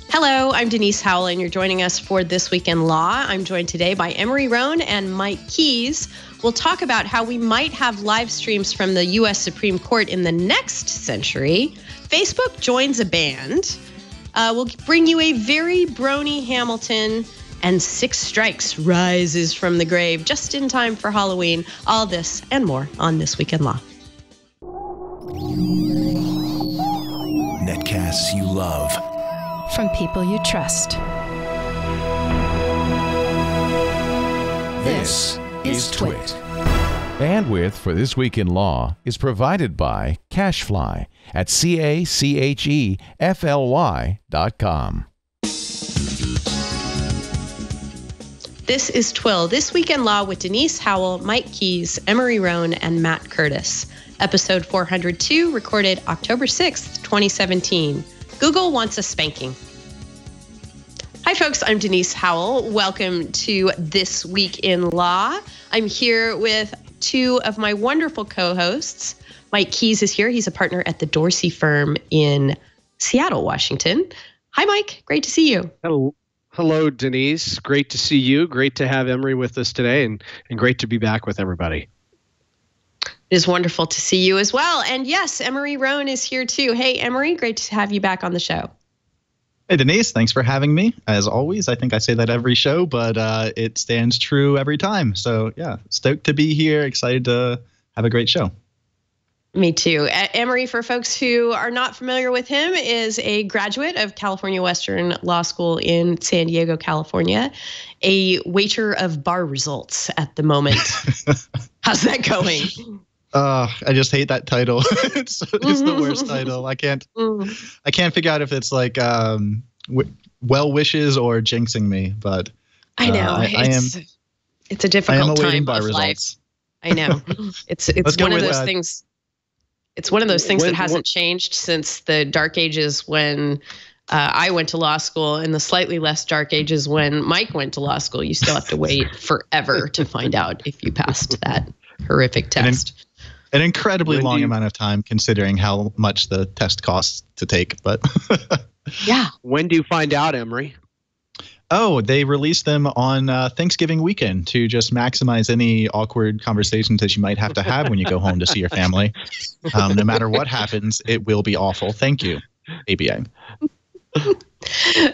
Hello, I'm Denise Howell, and you're joining us for This Week in Law. I'm joined today by Emery Rohn and Mike Keyes. We'll talk about how we might have live streams from the U.S. Supreme Court in the next century. Facebook joins a band. We'll bring you a very brony Hamilton, and Six Strikes rises from the grave just in time for Halloween. All this and more on This Week in Law. Netcasts you love. From people you trust. This is TWiL. Bandwidth for This Week in Law is provided by CacheFly at CacheFly.com. This is TWiL, This Week in Law with Denise Howell, Mike Keyes, Emery Rohn, and Matt Curtis. Episode 402, recorded October 6th, 2017. Google wants a spanking. Hi, folks. I'm Denise Howell. Welcome to This Week in Law. I'm here with two of my wonderful co-hosts. Mike Keyes is here. He's a partner at the Dorsey firm in Seattle, Washington. Hi, Mike. Great to see you. Hello, Denise. Great to see you. Great to have Emery with us today, and great to be back with everybody. It is wonderful to see you as well. And yes, Emery Rohn is here too. Hey, Emery, great to have you back on the show. Hey, Denise, thanks for having me. As always, I think I say that every show, but it stands true every time. So yeah, stoked to be here. Excited to have a great show. Me too. Emery, for folks who are not familiar with him, is a graduate of California Western Law School in San Diego, California, a waiter of bar results at the moment. How's that going? I just hate that title. it's the worst title. I can't figure out if it's like well wishes or jinxing me, but I know it's a difficult time of life. I know it's one of those things. It's one of those things that hasn't changed since the dark ages when I went to law school, and the slightly less dark ages when Mike went to law school. You still have to wait forever to find out if you passed that horrific test. An incredibly long amount of time considering how much the test costs to take, but yeah. When do you find out, Emery? Oh, they released them on Thanksgiving weekend to just maximize any awkward conversations that you might have to have when you go home to see your family. No matter what happens, it will be awful. Thank you, ABA.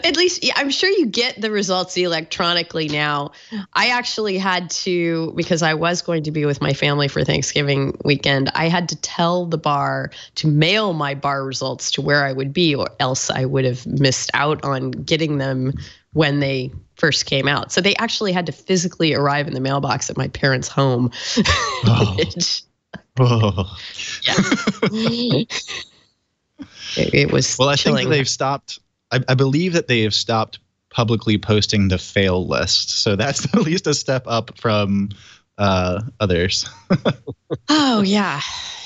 At least, yeah, I'm sure you get the results electronically now. I actually had to, because I was going to be with my family for Thanksgiving weekend, I had to tell the bar to mail my bar results to where I would be, or else I would have missed out on getting them when they first came out. So they actually had to physically arrive in the mailbox at my parents' home. Oh. Yeah. It was well, I chilling. think they've stopped. I believe that they have stopped publicly posting the fail list. So that's at least a step up from others. Oh yeah,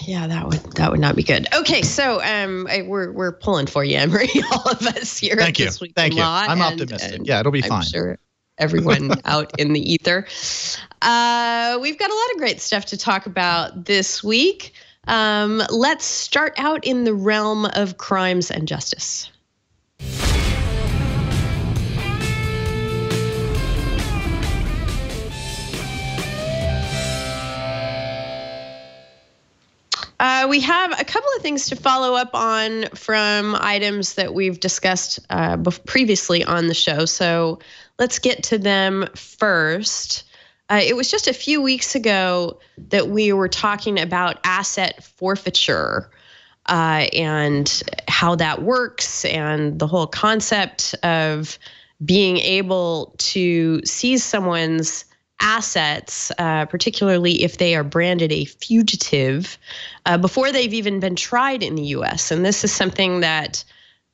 that would not be good. Okay, so we're pulling for you, Emery. All of us here at This Week in Law. I'm optimistic. Yeah, it'll be fine. I'm sure everyone out in the ether. We've got a lot of great stuff to talk about this week. Let's start out in the realm of crimes and justice. We have a couple of things to follow up on from items that we've discussed previously on the show. So let's get to them first. It was just a few weeks ago that we were talking about asset forfeiture and how that works, and the whole concept of being able to seize someone's assets, particularly if they are branded a fugitive, before they've even been tried in the U.S. And this is something that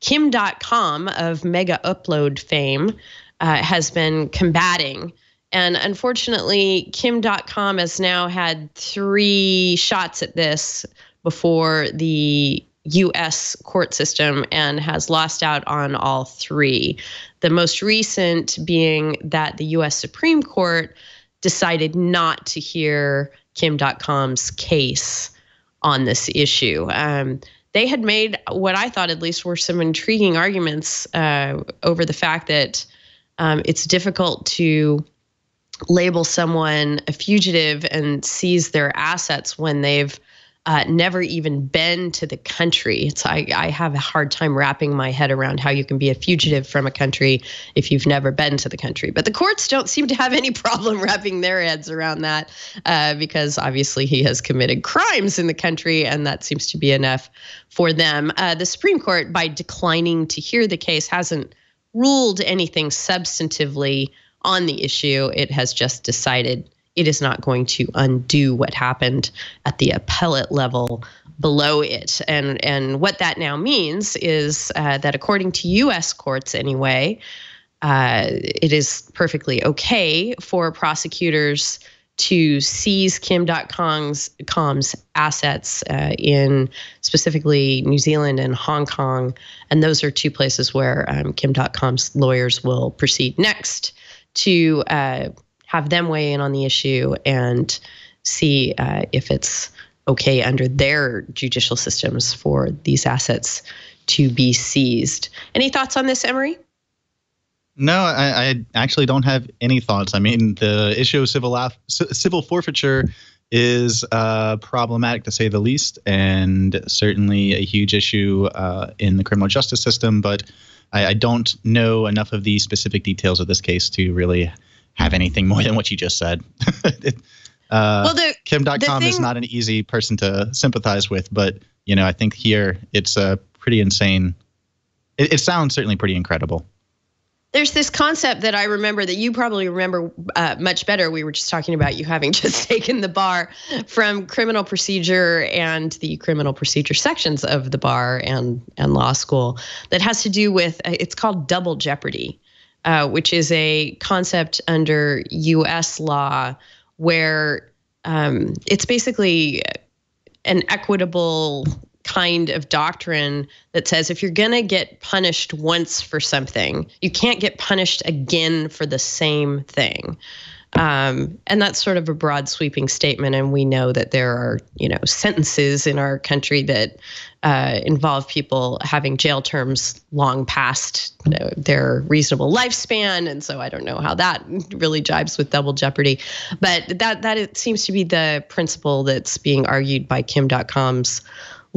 Kim.com of Mega Upload fame has been combating. And unfortunately, Kim.com has now had 3 shots at this before the U.S. court system and has lost out on all 3. The most recent being that the U.S. Supreme Court decided not to hear Kim.com's case on this issue. they had made what I thought at least were some intriguing arguments over the fact that it's difficult to label someone a fugitive and seize their assets when they've never even been to the country. I have a hard time wrapping my head around how you can be a fugitive from a country if you've never been to the country. But the courts don't seem to have any problem wrapping their heads around that because obviously he has committed crimes in the country, and that seems to be enough for them. The Supreme Court, by declining to hear the case, hasn't ruled anything substantively on the issue. It has just decided it is not going to undo what happened at the appellate level below it. And what that now means is that according to U.S. courts anyway, it is perfectly okay for prosecutors to seize Kim.com's assets in specifically New Zealand and Hong Kong. And those are two places where Kim.com's lawyers will proceed next to have them weigh in on the issue and see if it's okay under their judicial systems for these assets to be seized. Any thoughts on this, Emery? No, I actually don't have any thoughts. I mean, the issue of civil forfeiture is problematic to say the least, and certainly a huge issue in the criminal justice system. But I don't know enough of the specific details of this case to really have anything more than what you just said. Kim.com is not an easy person to sympathize with, but I think here it's pretty insane. It sounds certainly pretty incredible. There's this concept that I remember that you probably remember much better. We were just talking about you having just taken the bar from criminal procedure and the criminal procedure sections of the bar and law school that has to do with, it's called double jeopardy, which is a concept under U.S. law where it's basically an equitable kind of doctrine that says if you're going to get punished once for something, you can't get punished again for the same thing. And that's sort of a broad sweeping statement. And we know that there are, sentences in our country that involve people having jail terms long past their reasonable lifespan. And so I don't know how that really jives with double jeopardy. But that it seems to be the principle that's being argued by Kim.com's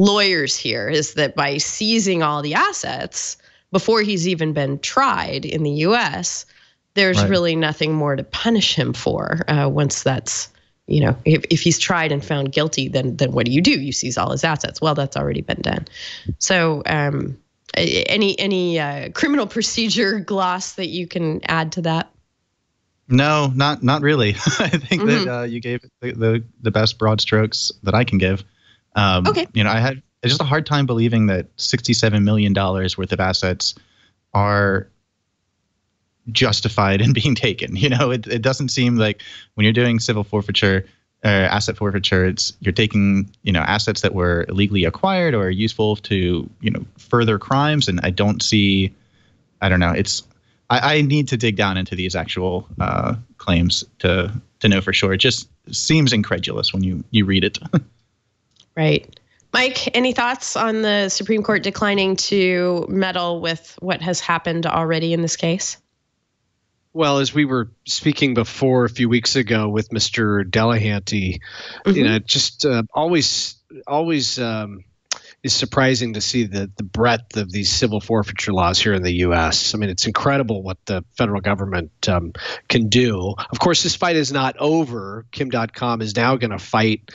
lawyers here, is that by seizing all the assets before he's even been tried in the U.S., there's really nothing more to punish him for once that's, if he's tried and found guilty, then what do? You seize all his assets. Well, that's already been done. So any criminal procedure gloss that you can add to that? No, not really. I think that you gave the best broad strokes that I can give. Okay. I had just a hard time believing that $67 million worth of assets are justified in being taken. It doesn't seem like when you're doing civil forfeiture or asset forfeiture, you're taking, assets that were illegally acquired or useful to, further crimes. And I don't know. I need to dig down into these actual claims to know for sure. It just seems incredulous when you read it. Right. Mike, any thoughts on the Supreme Court declining to meddle with what has happened already in this case? Well, as we were speaking before a few weeks ago with Mr. Delahanty, just always is surprising to see the breadth of these civil forfeiture laws here in the U.S. I mean, it's incredible what the federal government can do. Of course, this fight is not over. Kim.com is now going to fight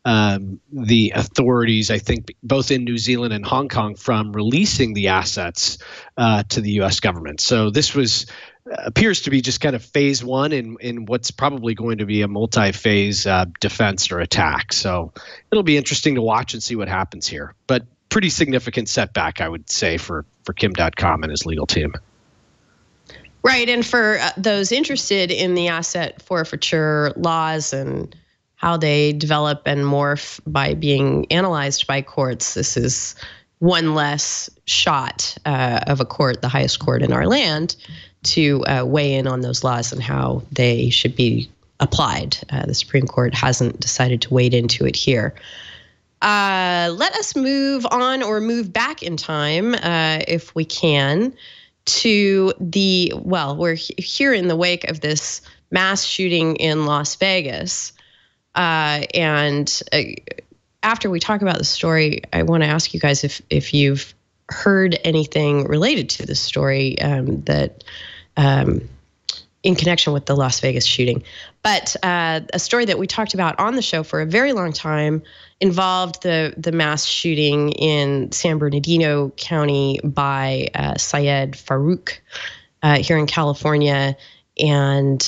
the authorities, I think, both in New Zealand and Hong Kong from releasing the assets to the U.S. government. So this appears to be just kind of phase one in what's probably going to be a multi-phase defense or attack. So it'll be interesting to watch and see what happens here. But pretty significant setback, I would say, for Kim.com and his legal team. Right. And for those interested in the asset forfeiture laws and how they develop and morph by being analyzed by courts, this is one less shot of a court, the highest court in our land, to weigh in on those laws and how they should be applied. The Supreme Court hasn't decided to wade into it here. Let us move on or move back in time, if we can, to we're here in the wake of this mass shooting in Las Vegas. And after we talk about the story, I want to ask you guys if you've heard anything related to this story that in connection with the Las Vegas shooting. But a story that we talked about on the show for a very long time involved the mass shooting in San Bernardino County by Syed Farouk here in California. And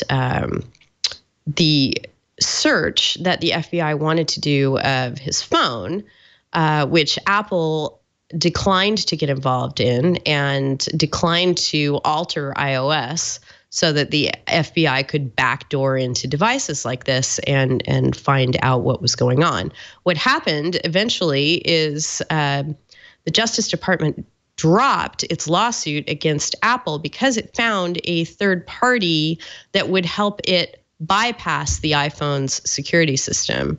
the search that the FBI wanted to do of his phone, which Apple declined to get involved in and declined to alter iOS so that the FBI could backdoor into devices like this and find out what was going on. What happened eventually is the Justice Department dropped its lawsuit against Apple because it found a third party that would help it bypass the iPhone's security system.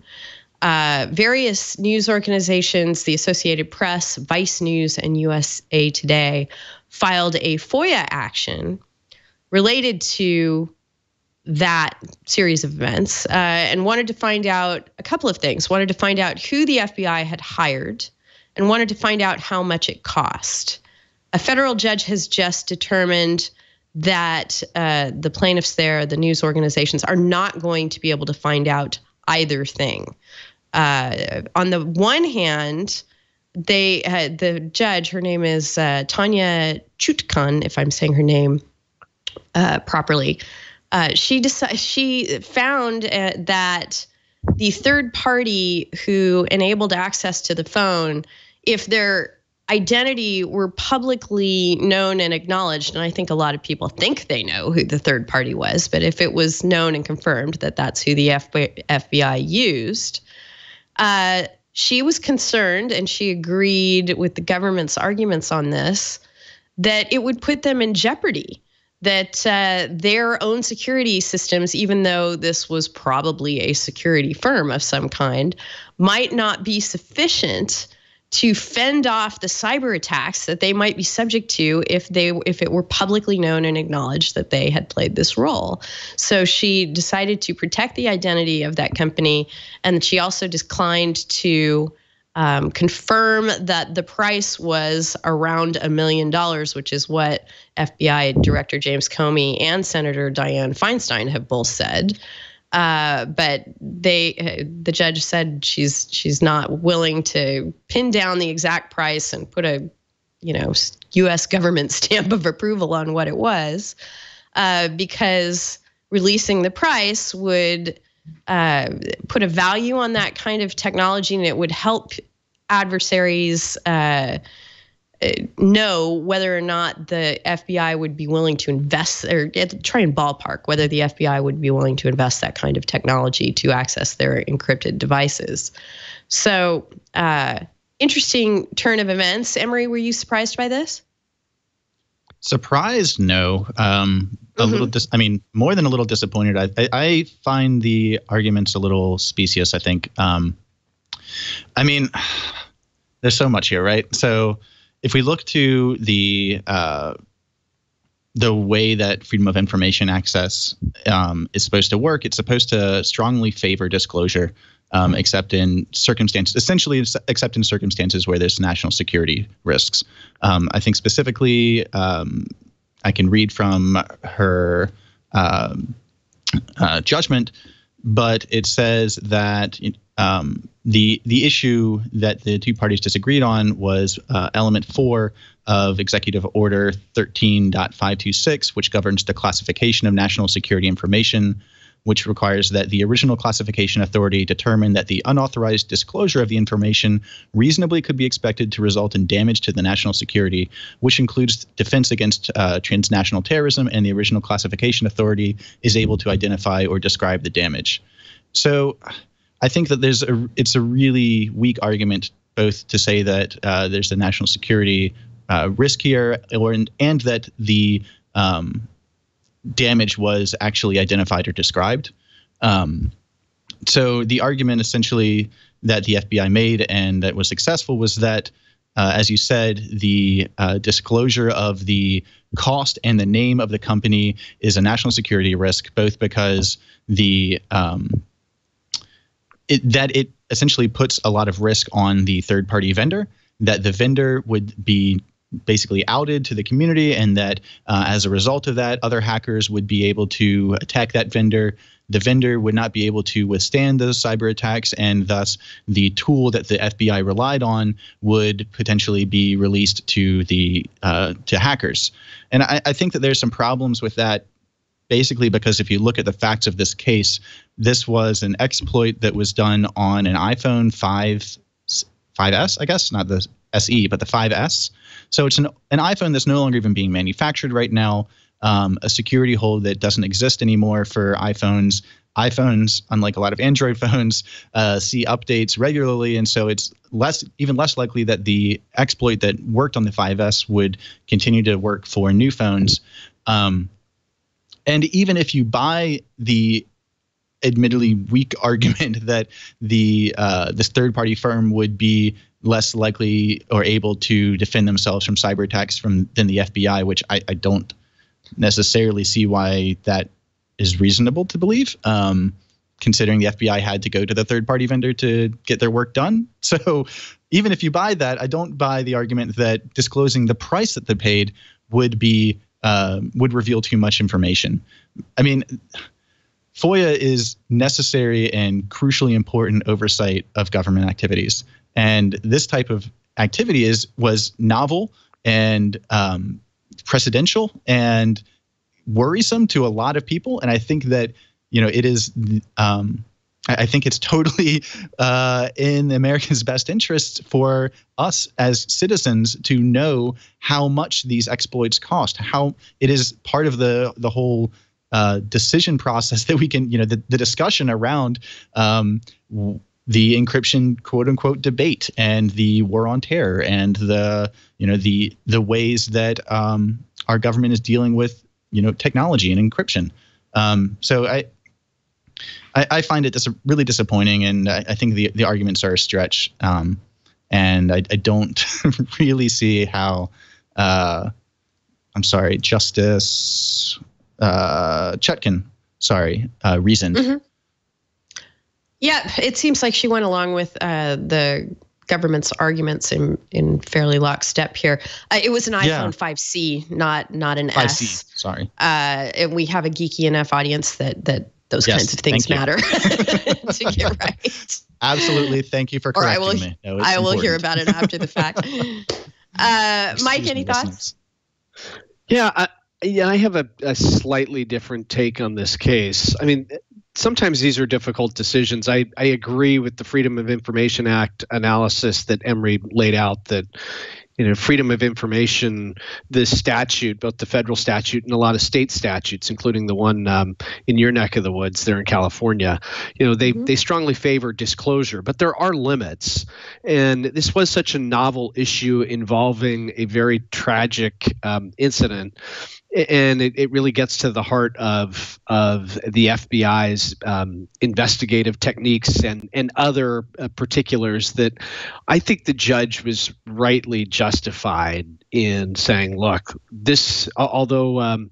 Various news organizations, the Associated Press, Vice News, and USA Today filed a FOIA action related to that series of events and wanted to find out a couple of things. Wanted to find out who the FBI had hired and wanted to find out how much it cost. A federal judge has just determined that the plaintiffs there, the news organizations, are not going to be able to find out either thing. On the one hand, the judge, her name is Tanya Chutkan, if I'm saying her name properly, she found that the third party who enabled access to the phone, if their identity were publicly known and acknowledged, and I think a lot of people think they know who the third party was, but if it was known and confirmed that that's who the FBI used, she was concerned, and she agreed with the government's arguments on this, that it would put them in jeopardy, that their own security systems, even though this was probably a security firm of some kind, might not be sufficient to fend off the cyber attacks that they might be subject to if it were publicly known and acknowledged that they had played this role. So she decided to protect the identity of that company, and she also declined to confirm that the price was around $1 million, which is what FBI Director James Comey and Senator Dianne Feinstein have both said. But the judge said she's not willing to pin down the exact price and put a, U.S. government stamp of approval on what it was, because releasing the price would put a value on that kind of technology, and it would help adversaries know whether or not the FBI would be willing to invest, or try and ballpark whether the FBI would be willing to invest that kind of technology to access their encrypted devices. So interesting turn of events. Emery, were you surprised by this? Surprised? No. A little, more than a little disappointed. I find the arguments a little specious, I think. There's so much here, right? So if we look to the way that freedom of information access is supposed to work, it's supposed to strongly favor disclosure, except in circumstances, except in circumstances where there's national security risks. I think specifically, I can read from her judgment, but it says that the issue that the two parties disagreed on was element 4 of Executive Order 13.526, which governs the classification of national security information, which requires that the original classification authority determine that the unauthorized disclosure of the information reasonably could be expected to result in damage to the national security, which includes defense against transnational terrorism, and the original classification authority is able to identify or describe the damage. So I think that it's a really weak argument both to say that there's a national security risk here, and that the damage was actually identified or described. So the argument essentially that the FBI made and that was successful was that, as you said, the disclosure of the cost and the name of the company is a national security risk, both because it essentially puts a lot of risk on the third-party vendor, that the vendor would be basically outed to the community, and that as a result of that, other hackers would be able to attack that vendor. The vendor would not be able to withstand those cyber attacks, and thus the tool that the FBI relied on would potentially be released to to hackers. And I think that there's some problems with that, basically because if you look at the facts of this case, this was an exploit that was done on an iPhone 5S, I guess, not the SE, but the 5S. So it's an iPhone that's no longer even being manufactured right now, a security hole that doesn't exist anymore for iPhones. iPhones, unlike a lot of Android phones, see updates regularly, and so it's even less likely that the exploit that worked on the 5S would continue to work for new phones. And even if you buy the admittedly weak argument that this third-party firm would be less likely or able to defend themselves from cyber attacks than the FBI, which I don't necessarily see why that is reasonable to believe, considering the FBI had to go to the third-party vendor to get their work done. So even if you buy that, I don't buy the argument that disclosing the price that they paid would reveal too much information. I mean, FOIA is necessary and crucially important oversight of government activities. And this type of activity was novel and precedential and worrisome to a lot of people. And I think that, it is, I think it's totally in Americans' best interest for us as citizens to know how much these exploits cost, how it is part of the whole decision process that we can, the discussion around the encryption quote unquote debate and the war on terror and the ways that our government is dealing with, technology and encryption. So I find it really disappointing, and I think the arguments are a stretch. And I don't really see how, Justice Chutkan, reasoned. Mm-hmm. Yeah, it seems like she went along with the government's arguments in fairly lockstep here. It was an iPhone 5C, not an 5C, S. Sorry. And we have a geeky enough audience that those kinds of things matter to get right. Absolutely. Thank you for correcting me. No, I will hear about it after the fact. Mike, any thoughts? Yeah, I have a slightly different take on this case. I mean, sometimes these are difficult decisions. I agree with the Freedom of Information Act analysis that Emory laid out, that freedom of information, this statute, both the federal statute and a lot of state statutes, including the one in your neck of the woods there in California, they strongly favor disclosure, but there are limits. And this was such a novel issue involving a very tragic incident. And it really gets to the heart of the FBI's investigative techniques and other particulars that I think the judge was rightly justified in saying, look, this, although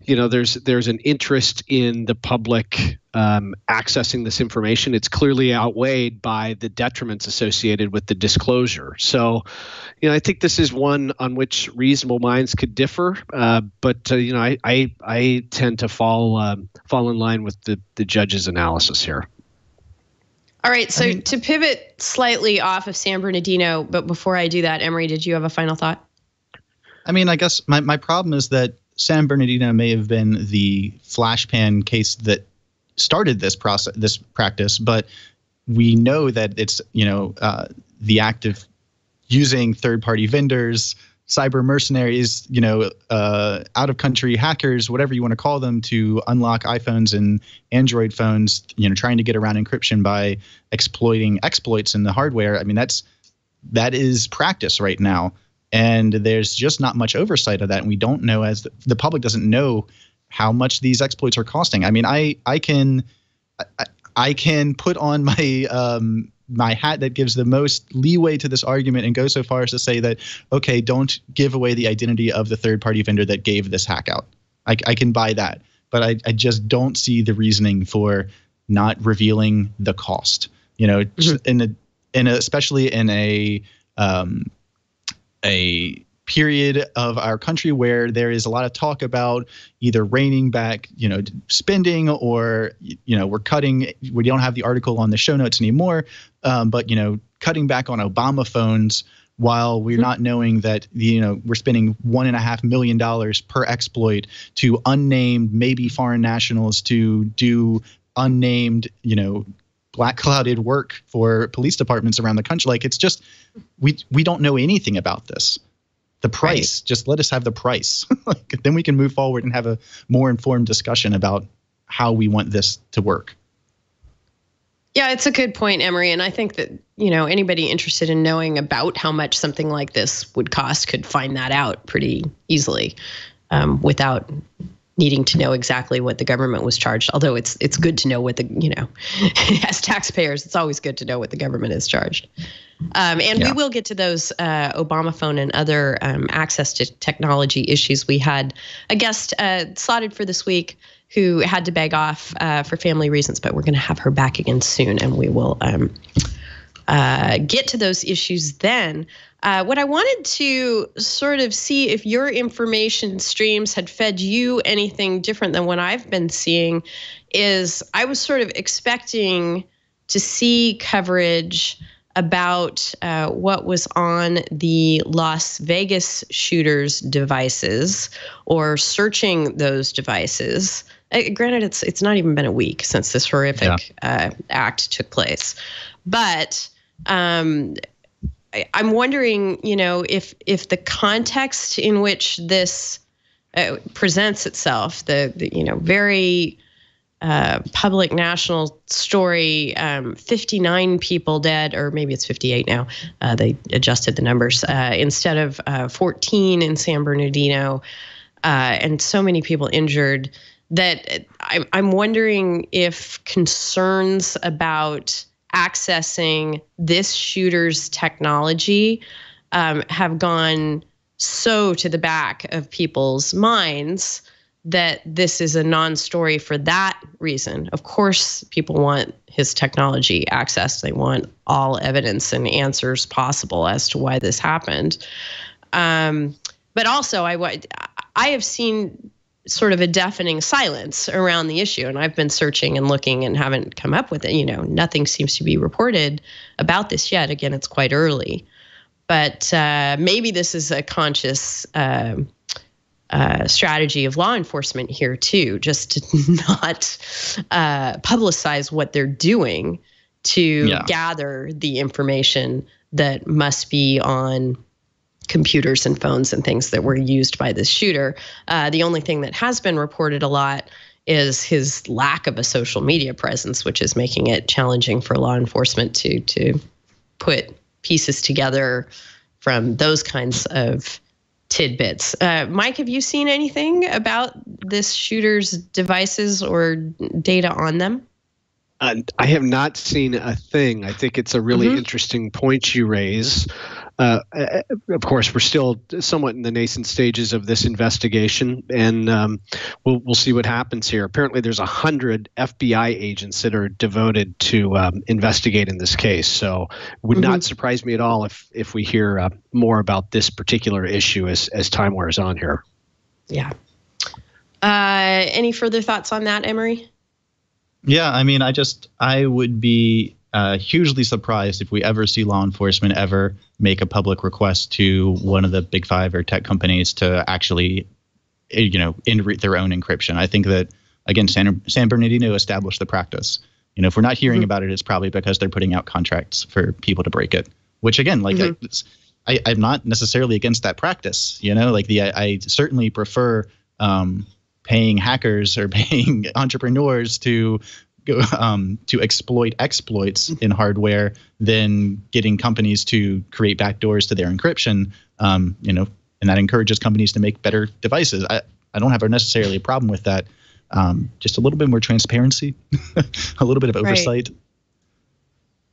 there's an interest in the public accessing this information, it's clearly outweighed by the detriments associated with the disclosure. So, I think this is one on which reasonable minds could differ, but I tend to fall in line with the judge's analysis here. All right, so to pivot slightly off of San Bernardino, but before I do that, Emory, did you have a final thought? I mean, I guess my problem is that San Bernardino may have been the flashpan case that started this practice, but we know that it's the act of using third-party vendors, cyber mercenaries, out-of-country hackers, whatever you want to call them, to unlock iPhones and Android phones, trying to get around encryption by exploiting exploits in the hardware. I mean, that is practice right now, and there's just not much oversight of that, and we don't know, as the public doesn't know how much these exploits are costing. I mean, I can put on my my hat that gives the most leeway to this argument and go so far as to say that, okay, don't give away the identity of the third-party vendor that gave this hack out. I can buy that. But I just don't see the reasoning for not revealing the cost. You know, especially in a period of our country where there is a lot of talk about either reining back, spending, or, we're cutting. We don't have the article on the show notes anymore, but, cutting back on Obama phones while we're not knowing that, we're spending $1.5 million per exploit to unnamed, maybe foreign nationals to do unnamed, black clouded work for police departments around the country. Like, it's just, we don't know anything about this. The price, just let us have the price. Then we can move forward and have a more informed discussion about how we want this to work. Yeah, it's a good point, Emery. And I think that, anybody interested in knowing about how much something like this would cost could find that out pretty easily without needing to know exactly what the government was charged. Although it's good to know what as taxpayers, it's always good to know what the government is charged. We will get to those Obama phone and other access to technology issues. We had a guest slotted for this week who had to beg off for family reasons, but we're going to have her back again soon, and we will get to those issues then. What I wanted to sort of see if your information streams had fed you anything different than what I've been seeing is I was sort of expecting to see coverage about what was on the Las Vegas shooters' devices or searching those devices. Granted, it's not even been a week since this horrific act took place, but I'm wondering, if the context in which this presents itself, the very public national story, 59 people dead, or maybe it's 58 now. They adjusted the numbers instead of 14 in San Bernardino, and so many people injured that I'm wondering if concerns about accessing this shooter's technology have gone so to the back of people's minds that this is a non-story for that reason. Of course, people want his technology accessed. They want all evidence and answers possible as to why this happened. But also, I have seen sort of a deafening silence around the issue, and I've been searching and looking and haven't come up with it. Nothing seems to be reported about this yet. Again, it's quite early, but maybe this is a conscious strategy of law enforcement here too, just to not publicize what they're doing to gather the information that must be on computers and phones and things that were used by this shooter. The only thing that has been reported a lot is his lack of a social media presence, which is making it challenging for law enforcement to put pieces together from those kinds of tidbits. Mike, have you seen anything about this shooter's devices or data on them? I have not seen a thing. I think it's a really interesting point you raise. Of course, we're still somewhat in the nascent stages of this investigation, and we'll see what happens here. Apparently, there's 100 FBI agents that are devoted to investigating this case. So it would not surprise me at all if we hear more about this particular issue as time wears on here. Yeah. Any further thoughts on that, Emery? Yeah, I mean, I would be hugely surprised if we ever see law enforcement ever make a public request to one of the big five or tech companies to actually, in their own encryption. I think that, again, San Bernardino established the practice. If we're not hearing about it, it's probably because they're putting out contracts for people to break it, which, again, I'm not necessarily against that practice. I certainly prefer paying hackers or paying entrepreneurs to exploit exploits in hardware than getting companies to create backdoors to their encryption, and that encourages companies to make better devices. I don't have necessarily a problem with that. Just a little bit more transparency, a little bit of oversight. Right.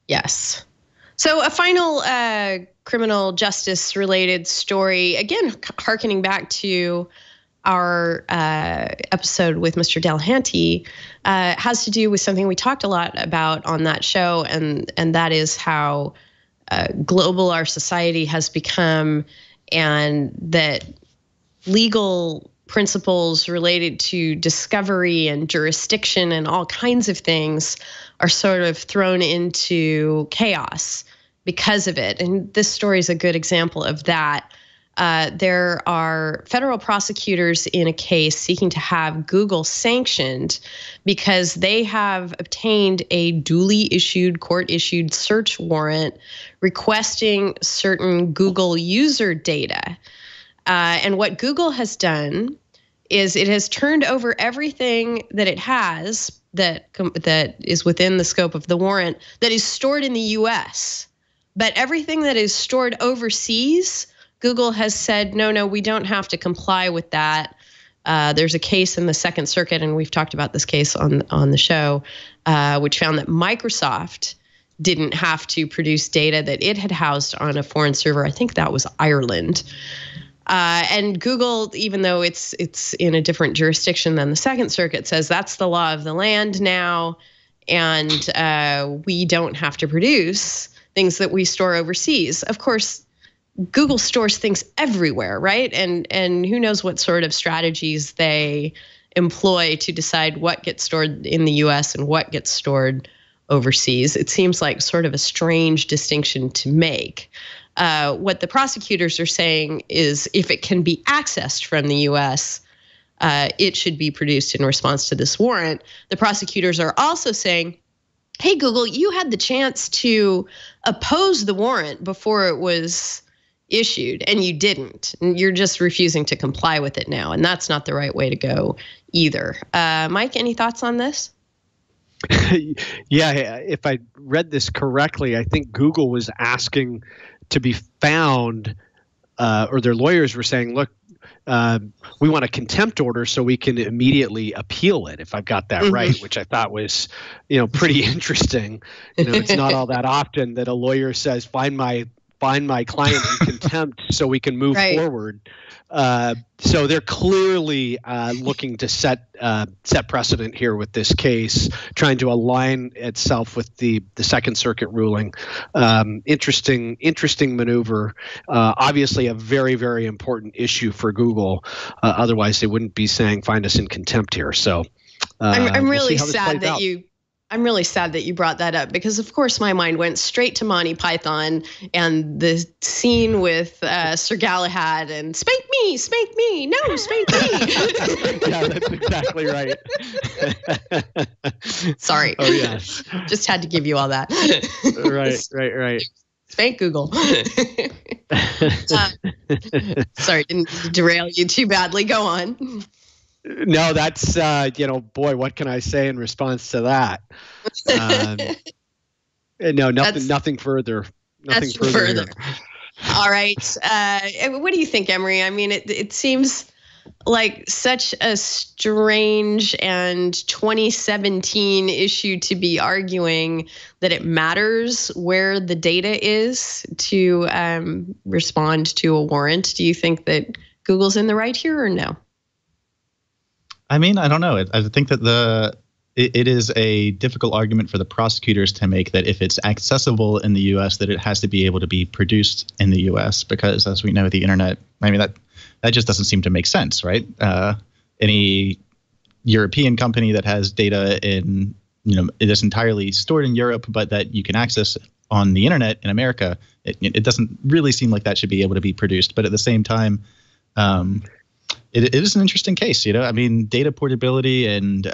Yes. So a final criminal justice related story, again, hearkening back to our episode with Mr. Delahanty, has to do with something we talked a lot about on that show, and that is how global our society has become, and that legal principles related to discovery and jurisdiction and all kinds of things are sort of thrown into chaos because of it. And this story is a good example of that. There are federal prosecutors in a case seeking to have Google sanctioned because they have obtained a duly issued, court-issued search warrant requesting certain Google user data. And what Google has done is it has turned over everything that it has that is within the scope of the warrant that is stored in the U.S. But everything that is stored overseas, Google has said, no, we don't have to comply with that. There's a case in the Second Circuit, and we've talked about this case on the show, which found that Microsoft didn't have to produce data that it had housed on a foreign server. I think that was Ireland. And Google, even though it's in a different jurisdiction than the Second Circuit, says that's the law of the land now, and we don't have to produce things that we store overseas. Of course, Google stores things everywhere, right? And who knows what sort of strategies they employ to decide what gets stored in the US and what gets stored overseas. It seems like sort of a strange distinction to make. What the prosecutors are saying is if it can be accessed from the US, it should be produced in response to this warrant. The prosecutors are also saying, hey, Google, you had the chance to oppose the warrant before it was issued, and you didn't. And you're just refusing to comply with it now, and that's not the right way to go either. Mike, any thoughts on this? Yeah, if I read this correctly, I think Google was asking to be found, or their lawyers were saying, look, we want a contempt order so we can immediately appeal it, if I've got that right, which I thought was, pretty interesting. It's not all that often that a lawyer says, find my client in contempt so we can move forward. So they're clearly looking to set precedent here with this case, trying to align itself with the Second Circuit ruling. Interesting maneuver. Obviously, a very, very important issue for Google. Otherwise, they wouldn't be saying "find us in contempt" here. So I'm really sad that you. I'm really sad that you brought that up because, of course, my mind went straight to Monty Python and the scene with Sir Galahad and spank me, no, spank me. Yeah, that's exactly right. Sorry. Oh, yes. Just had to give you all that. Right. Spank Google. Sorry, didn't derail you too badly. Go on. No, that's, boy, what can I say in response to that? No, nothing further. Nothing further. All right. What do you think, Emery? I mean, it seems like such a strange and 2017 issue to be arguing that it matters where the data is to respond to a warrant. Do you think that Google's in the right here or no? I mean, I don't know. I think that it is a difficult argument for the prosecutors to make that if it's accessible in the U.S., that it has to be able to be produced in the U.S. because, as we know, the internet. I mean, that just doesn't seem to make sense, right? Any European company that has data in, it is entirely stored in Europe, but that you can access on the internet in America, it doesn't really seem like that should be able to be produced. But at the same time, it is an interesting case, I mean, data portability and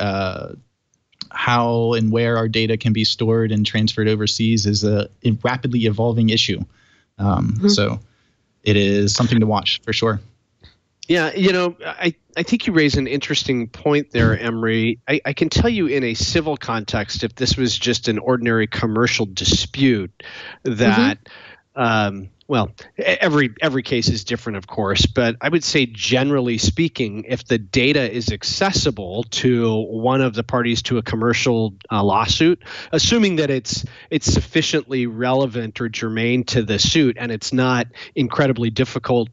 how and where our data can be stored and transferred overseas is a rapidly evolving issue. So it is something to watch for sure. Yeah, I think you raise an interesting point there, Emery. I can tell you in a civil context, if this was just an ordinary commercial dispute, that well, every case is different, of course, but I would say generally speaking, if the data is accessible to one of the parties to a commercial lawsuit, assuming that it's sufficiently relevant or germane to the suit and it's not incredibly difficult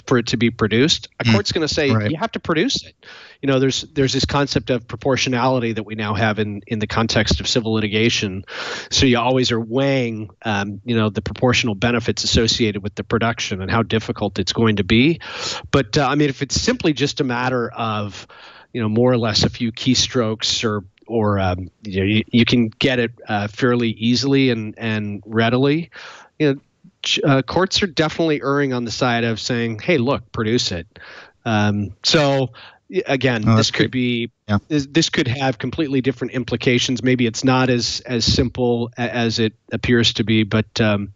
for it to be produced, a court's going to say you have to produce it. You know, there's this concept of proportionality that we now have in the context of civil litigation. So you always are weighing, the proportional benefits associated with the production and how difficult it's going to be. But I mean, if it's simply just a matter of, more or less a few keystrokes or you can get it fairly easily and readily. Courts are definitely erring on the side of saying, "Hey, look, produce it." So. Again, this could be this could have completely different implications. Maybe it's not as simple as it appears to be, but I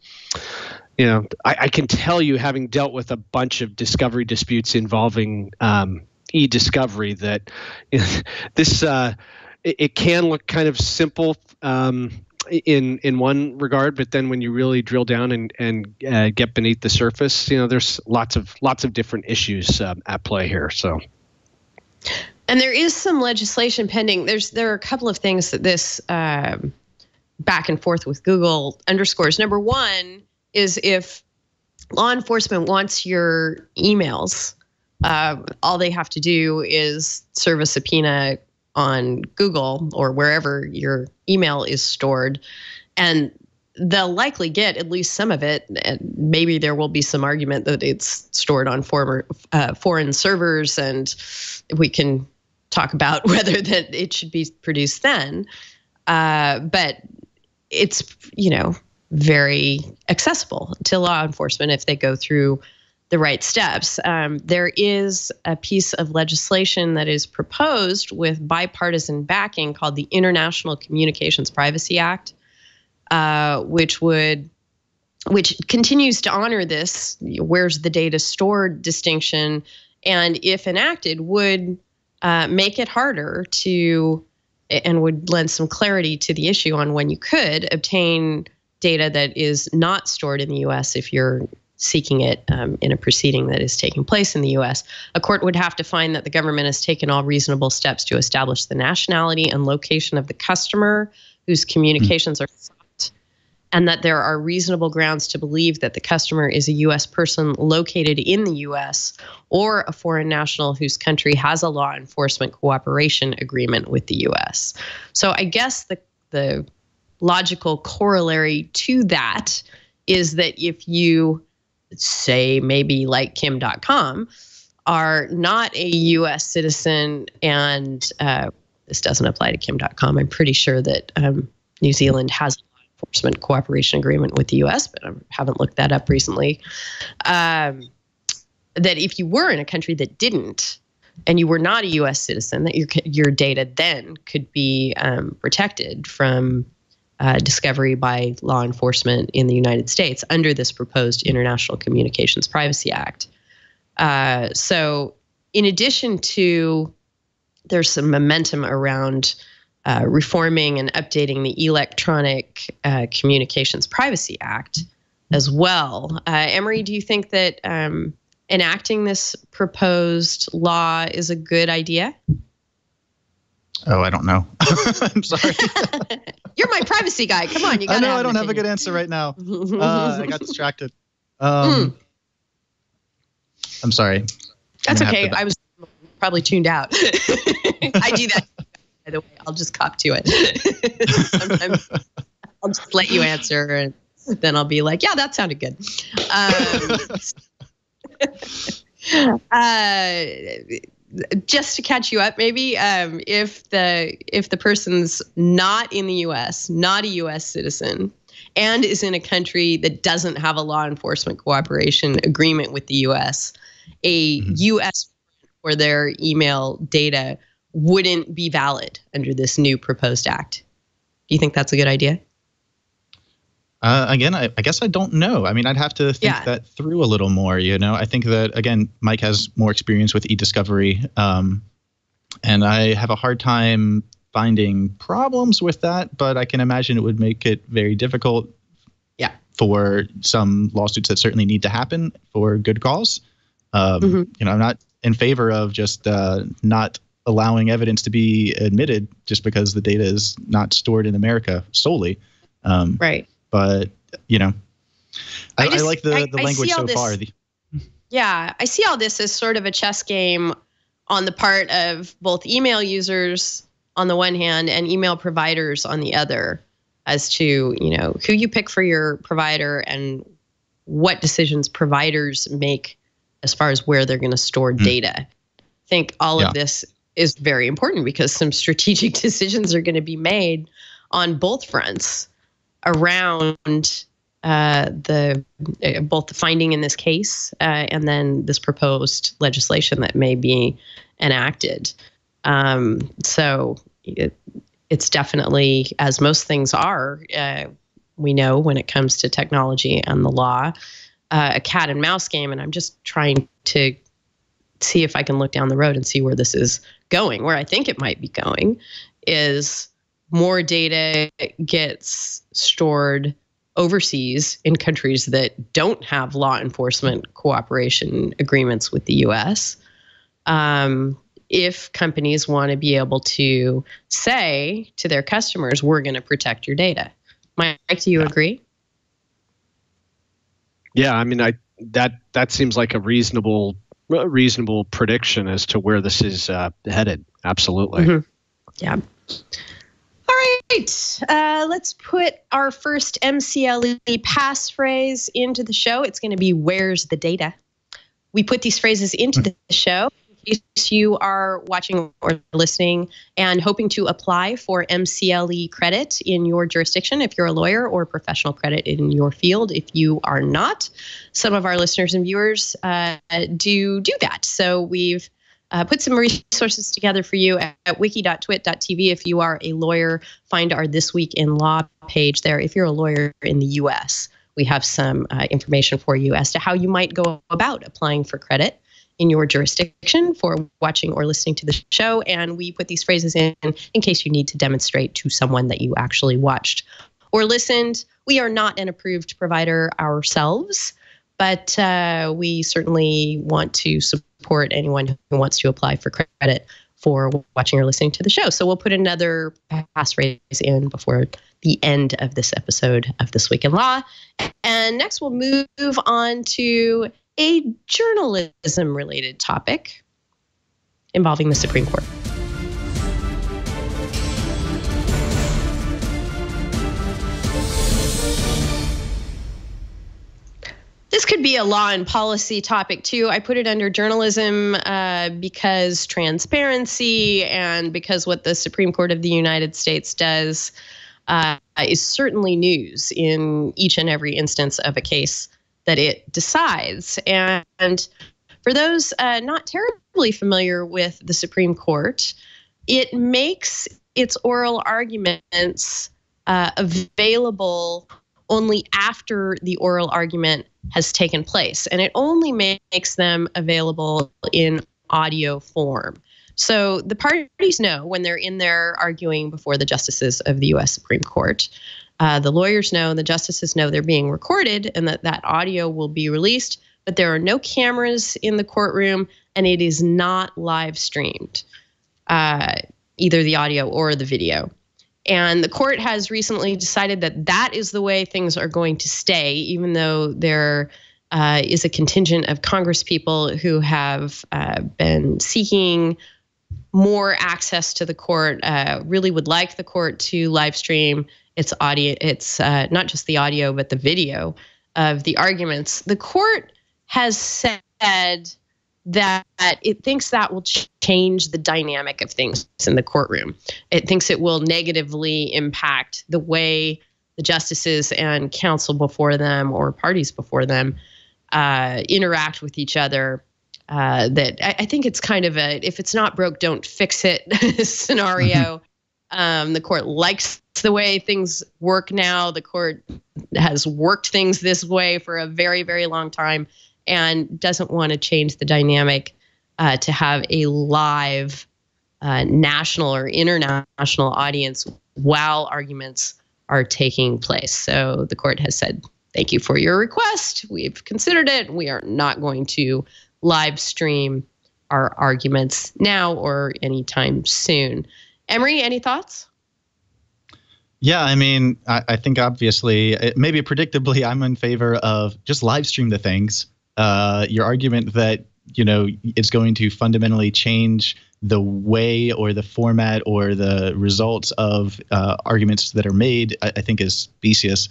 can tell you, having dealt with a bunch of discovery disputes involving e-discovery, that this it can look kind of simple in one regard, but then when you really drill down and get beneath the surface, there's lots of different issues at play here. So. And there is some legislation pending. There are a couple of things that this back and forth with Google underscores. Number one is if law enforcement wants your emails, all they have to do is serve a subpoena on Google or wherever your email is stored, and they'll likely get at least some of it. And maybe there will be some argument that it's stored on foreign servers, and we can talk about whether that it should be produced then. But it's, very accessible to law enforcement if they go through the right steps. There is a piece of legislation that is proposed with bipartisan backing called the International Communications Privacy Act, which continues to honor this where's the data stored distinction, and if enacted would make it harder to, and would lend some clarity to the issue on when you could obtain data that is not stored in the U.S. if you're seeking it in a proceeding that is taking place in the U.S. A court would have to find that the government has taken all reasonable steps to establish the nationality and location of the customer whose communications are sought, and that there are reasonable grounds to believe that the customer is a U.S. person located in the U.S. or a foreign national whose country has a law enforcement cooperation agreement with the U.S. So I guess the logical corollary to that is that if you say maybe like Kim.com are not a U.S. citizen, and this doesn't apply to Kim.com. I'm pretty sure that New Zealand has a law enforcement cooperation agreement with the U.S., but I haven't looked that up recently. That if you were in a country that didn't, and you were not a U.S. citizen, that your data then could be protected from discovery by law enforcement in the United States under this proposed International Communications Privacy Act. So in addition to, there's some momentum around reforming and updating the Electronic Communications Privacy Act as well. Emery, do you think that enacting this proposed law is a good idea? Oh, I don't know. I'm sorry. You're my privacy guy. Come on, you got. I know I don't have a good answer right now. I got distracted. I'm sorry. That's okay. I was probably tuned out. I do that. By the way, I'll just cop to it. Sometimes I'll just let you answer, and then I'll be like, "Yeah, that sounded good." Just to catch you up, maybe if the person's not in the U.S., not a U.S. citizen, and is in a country that doesn't have a law enforcement cooperation agreement with the U.S., a U.S. for their email data wouldn't be valid under this new proposed act. Do you think that's a good idea? Again, I guess I don't know. I mean, I'd have to think that through a little more, I think that, again, Mike has more experience with e-discovery, and I have a hard time finding problems with that, but I can imagine it would make it very difficult for some lawsuits that certainly need to happen for good cause. I'm not in favor of just not allowing evidence to be admitted just because the data is not stored in America solely. Right. But, I like the language so far. Yeah, I see all this as sort of a chess game on the part of both email users on the one hand and email providers on the other, as to, who you pick for your provider and what decisions providers make as far as where they're going to store data. I think all of this is very important because some strategic decisions are going to be made on both fronts around both the finding in this case and then this proposed legislation that may be enacted. So it's definitely, as most things are, we know when it comes to technology and the law, a cat and mouse game. And I'm just trying to see if I can look down the road and see where this is going. Where I think it might be going is more data gets stored overseas in countries that don't have law enforcement cooperation agreements with the U.S. If companies want to be able to say to their customers, we're going to protect your data. Mike, do you agree? Yeah, I mean, that seems like a reasonable prediction as to where this is headed. Absolutely. Yeah. All right, let's put our first MCLE passphrase into the show. It's going to be, where's the data? We put these phrases into the show in case you are watching or listening and hoping to apply for MCLE credit in your jurisdiction if you're a lawyer, or professional credit in your field if you are not. Some of our listeners and viewers do that. So we've put some resources together for you at wiki.twit.tv. If you are a lawyer, find our This Week in Law page there. If you're a lawyer in the U.S., we have some information for you as to how you might go about applying for credit in your jurisdiction for watching or listening to the show. And we put these phrases in case you need to demonstrate to someone that you actually watched or listened. We are not an approved provider ourselves, but we certainly want to support anyone who wants to apply for credit for watching or listening to the show. So we'll put another passphrase in before the end of this episode of This Week in Law. And next we'll move on to a journalism-related topic involving the Supreme Court. This could be a law and policy topic too. I put it under journalism because transparency and because what the Supreme Court of the United States does is certainly news in each and every instance of a case that it decides. And for those not terribly familiar with the Supreme Court, it makes its oral arguments available only after the oral argument has taken place. And it only makes them available in audio form. So the parties know when they're in there arguing before the justices of the U.S. Supreme Court. The lawyers know, the justices know they're being recorded and that audio will be released, but there are no cameras in the courtroom and it is not live streamed, either the audio or the video. And the court has recently decided that that is the way things are going to stay, even though there is a contingent of Congress people who have been seeking more access to the court, really would like the court to live stream its audio. It's not just the audio, but the video of the arguments. The court has said that it thinks that will change the dynamic of things in the courtroom. It thinks it will negatively impact the way the justices and counsel before them or parties before them interact with each other. That I think it's kind of a, if it's not broke, don't fix it scenario. The court likes the way things work now. The court has worked things this way for a very, very long time and doesn't want to change the dynamic to have a live national or international audience while arguments are taking place. So the court has said thank you for your request. We've considered it. We are not going to live stream our arguments now or anytime soon. Emery, any thoughts? Yeah, I mean, I think obviously, maybe predictably, I'm in favor of just live stream the things. Your argument that, it's going to fundamentally change the way or the format or the results of arguments that are made, I think is specious.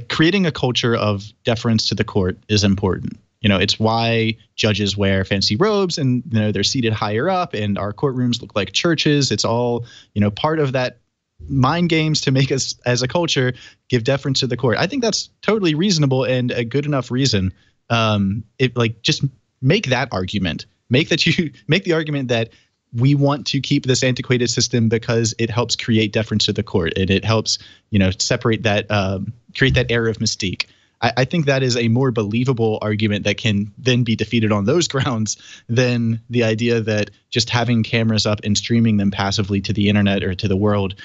Creating a culture of deference to the court is important. It's why judges wear fancy robes and, they're seated higher up and our courtrooms look like churches. It's all, part of that mind games to make us as a culture give deference to the court. I think that's totally reasonable and a good enough reason. Just make that argument. Make the argument that we want to keep this antiquated system because it helps create deference to the court and it helps, separate that, create that air of mystique. I think that is a more believable argument that can then be defeated on those grounds than the idea that just having cameras up and streaming them passively to the internet or to the world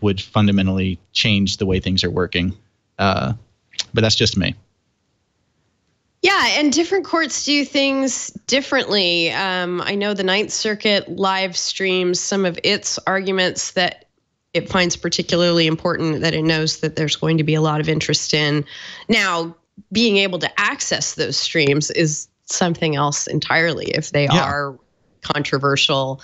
would fundamentally change the way things are working. But that's just me. Yeah, and different courts do things differently. I know the Ninth Circuit live streams some of its arguments that it finds particularly important, that it knows that there's going to be a lot of interest in. Now, being able to access those streams is something else entirely. If they are controversial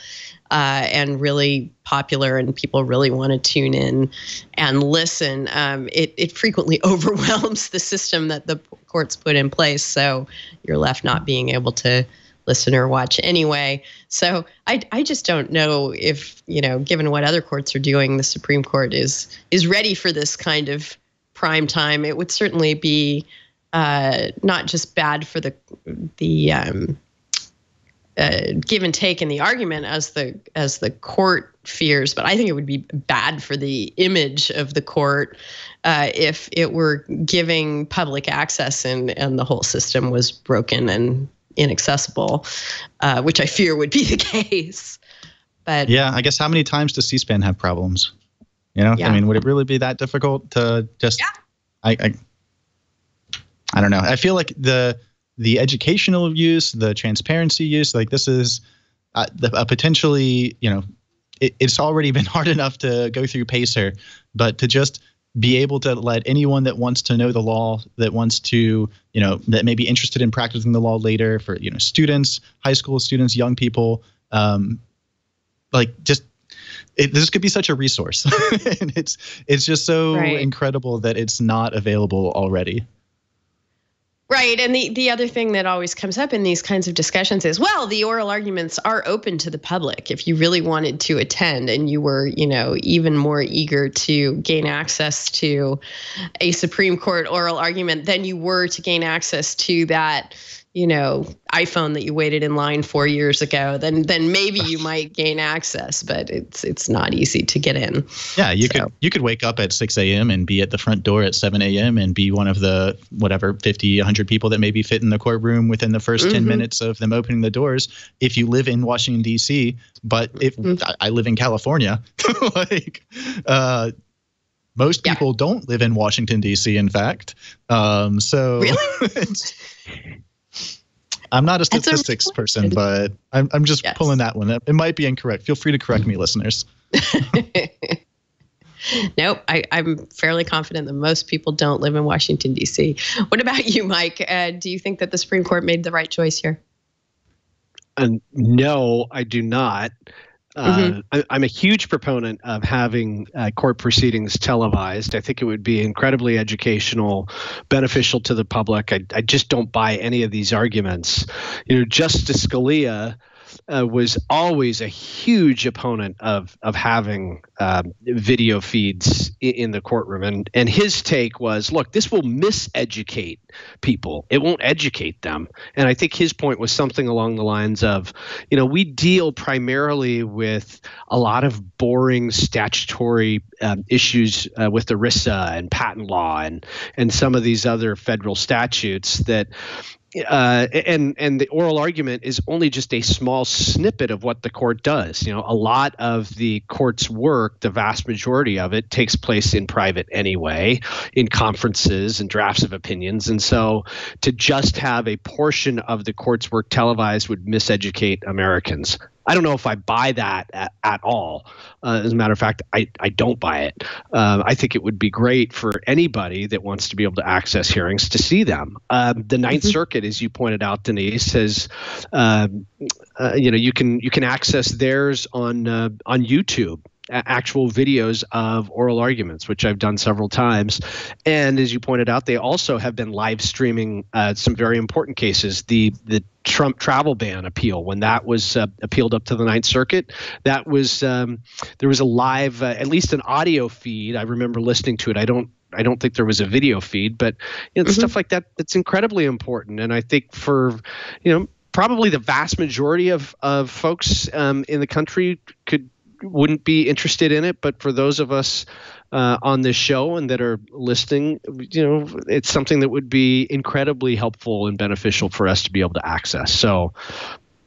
and really popular and people really want to tune in and listen, it frequently overwhelms the system that the courts put in place. So you're left not being able to listen or watch anyway. So I just don't know if, given what other courts are doing, the Supreme Court is ready for this kind of prime time. It would certainly be not just bad for the give and take in the argument as the court fears, but I think it would be bad for the image of the court if it were giving public access and the whole system was broken and inaccessible, which I fear would be the case. But yeah, I guess how many times does C-SPAN have problems? I mean, would it really be that difficult to just? Yeah. I don't know. I feel like the educational use, the transparency use, like this is a potentially, it's already been hard enough to go through PACER, but to just be able to let anyone that wants to know the law, that wants to, that may be interested in practicing the law later for, students, high school students, young people, this could be such a resource. And it's just so incredible that it's not available already. Right. And the other thing that always comes up in these kinds of discussions is, well, the oral arguments are open to the public. If you really wanted to attend and you were, even more eager to gain access to a Supreme Court oral argument than you were to gain access to that, iPhone that you waited in line 4 years ago, then maybe you might gain access, but it's not easy to get in. Yeah, you could wake up at 6 a.m. and be at the front door at 7 a.m. and be one of the 50, 100 people that maybe fit in the courtroom within the first 10 minutes of them opening the doors. If you live in Washington, D.C., but if I live in California, most people don't live in Washington, D.C., in fact. So really? I'm not a statistics person, but I'm just pulling that one. It might be incorrect. Feel free to correct me, listeners. Nope. I'm fairly confident that most people don't live in Washington, D.C. What about you, Mike? Do you think that the Supreme Court made the right choice here? No, I do not. I'm a huge proponent of having court proceedings televised. I think it would be incredibly educational, beneficial to the public. I just don't buy any of these arguments. Justice Scalia was always a huge opponent of having video feeds in the courtroom. And his take was, look, this will miseducate people. It won't educate them. And I think his point was something along the lines of, we deal primarily with a lot of boring statutory issues with ERISA and patent law and some of these other federal statutes that and the oral argument is only just a small snippet of what the court does. A lot of the court's work, the vast majority of it, takes place in private anyway, in conferences and drafts of opinions. And so to just have a portion of the court's work televised would miseducate Americans. I don't know if I buy that at all. As a matter of fact, I don't buy it. I think it would be great for anybody that wants to be able to access hearings to see them. The Ninth Circuit, as you pointed out, Denise, says you can access theirs on YouTube. Actual videos of oral arguments, which I've done several times. And as you pointed out, they also have been live streaming some very important cases. The Trump travel ban appeal, when that was appealed up to the Ninth Circuit, that was there was a live, at least an audio feed. I remember listening to it. I don't think there was a video feed, but stuff like that, that's incredibly important. And I think for, probably the vast majority of folks in the country wouldn't be interested in it, but for those of us on this show and that are listening, it's something that would be incredibly helpful and beneficial for us to be able to access. So,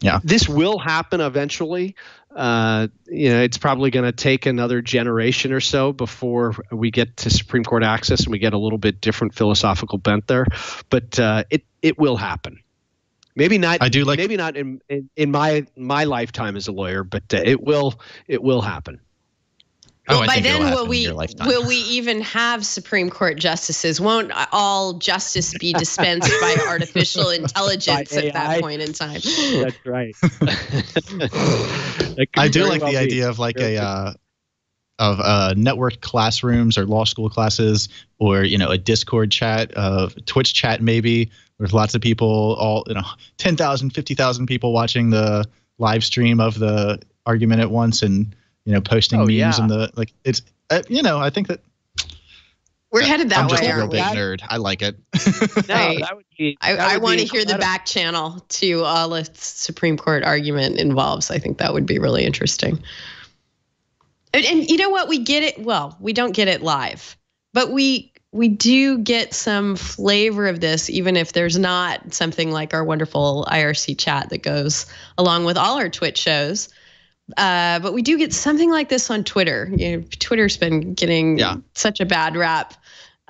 yeah, this will happen eventually. It's probably going to take another generation or so before we get to Supreme Court access and we get a little bit different philosophical bent there, but it will happen. Maybe not. Maybe not in my lifetime as a lawyer, but it will happen. Well, by then, will we even have Supreme Court justices? Won't all justice be dispensed by artificial intelligence at that point in time? That's right. I do like the idea of like of networked classrooms or law school classes, or a Discord chat, Twitch chat maybe, with lots of people, all 10,000, 50,000 people watching the live stream of the argument at once, and posting memes and it's I think that we're headed that way. I'm just a real big nerd. I like it. That would be. I want to hear the back channel to all a Supreme Court argument involves. I think that would be really interesting. And you know what? We get it. Well, we don't get it live, but we do get some flavor of this, even if there's not something like our wonderful IRC chat that goes along with all our Twitch shows. But we do get something like this on Twitter. Twitter's been getting such a bad rap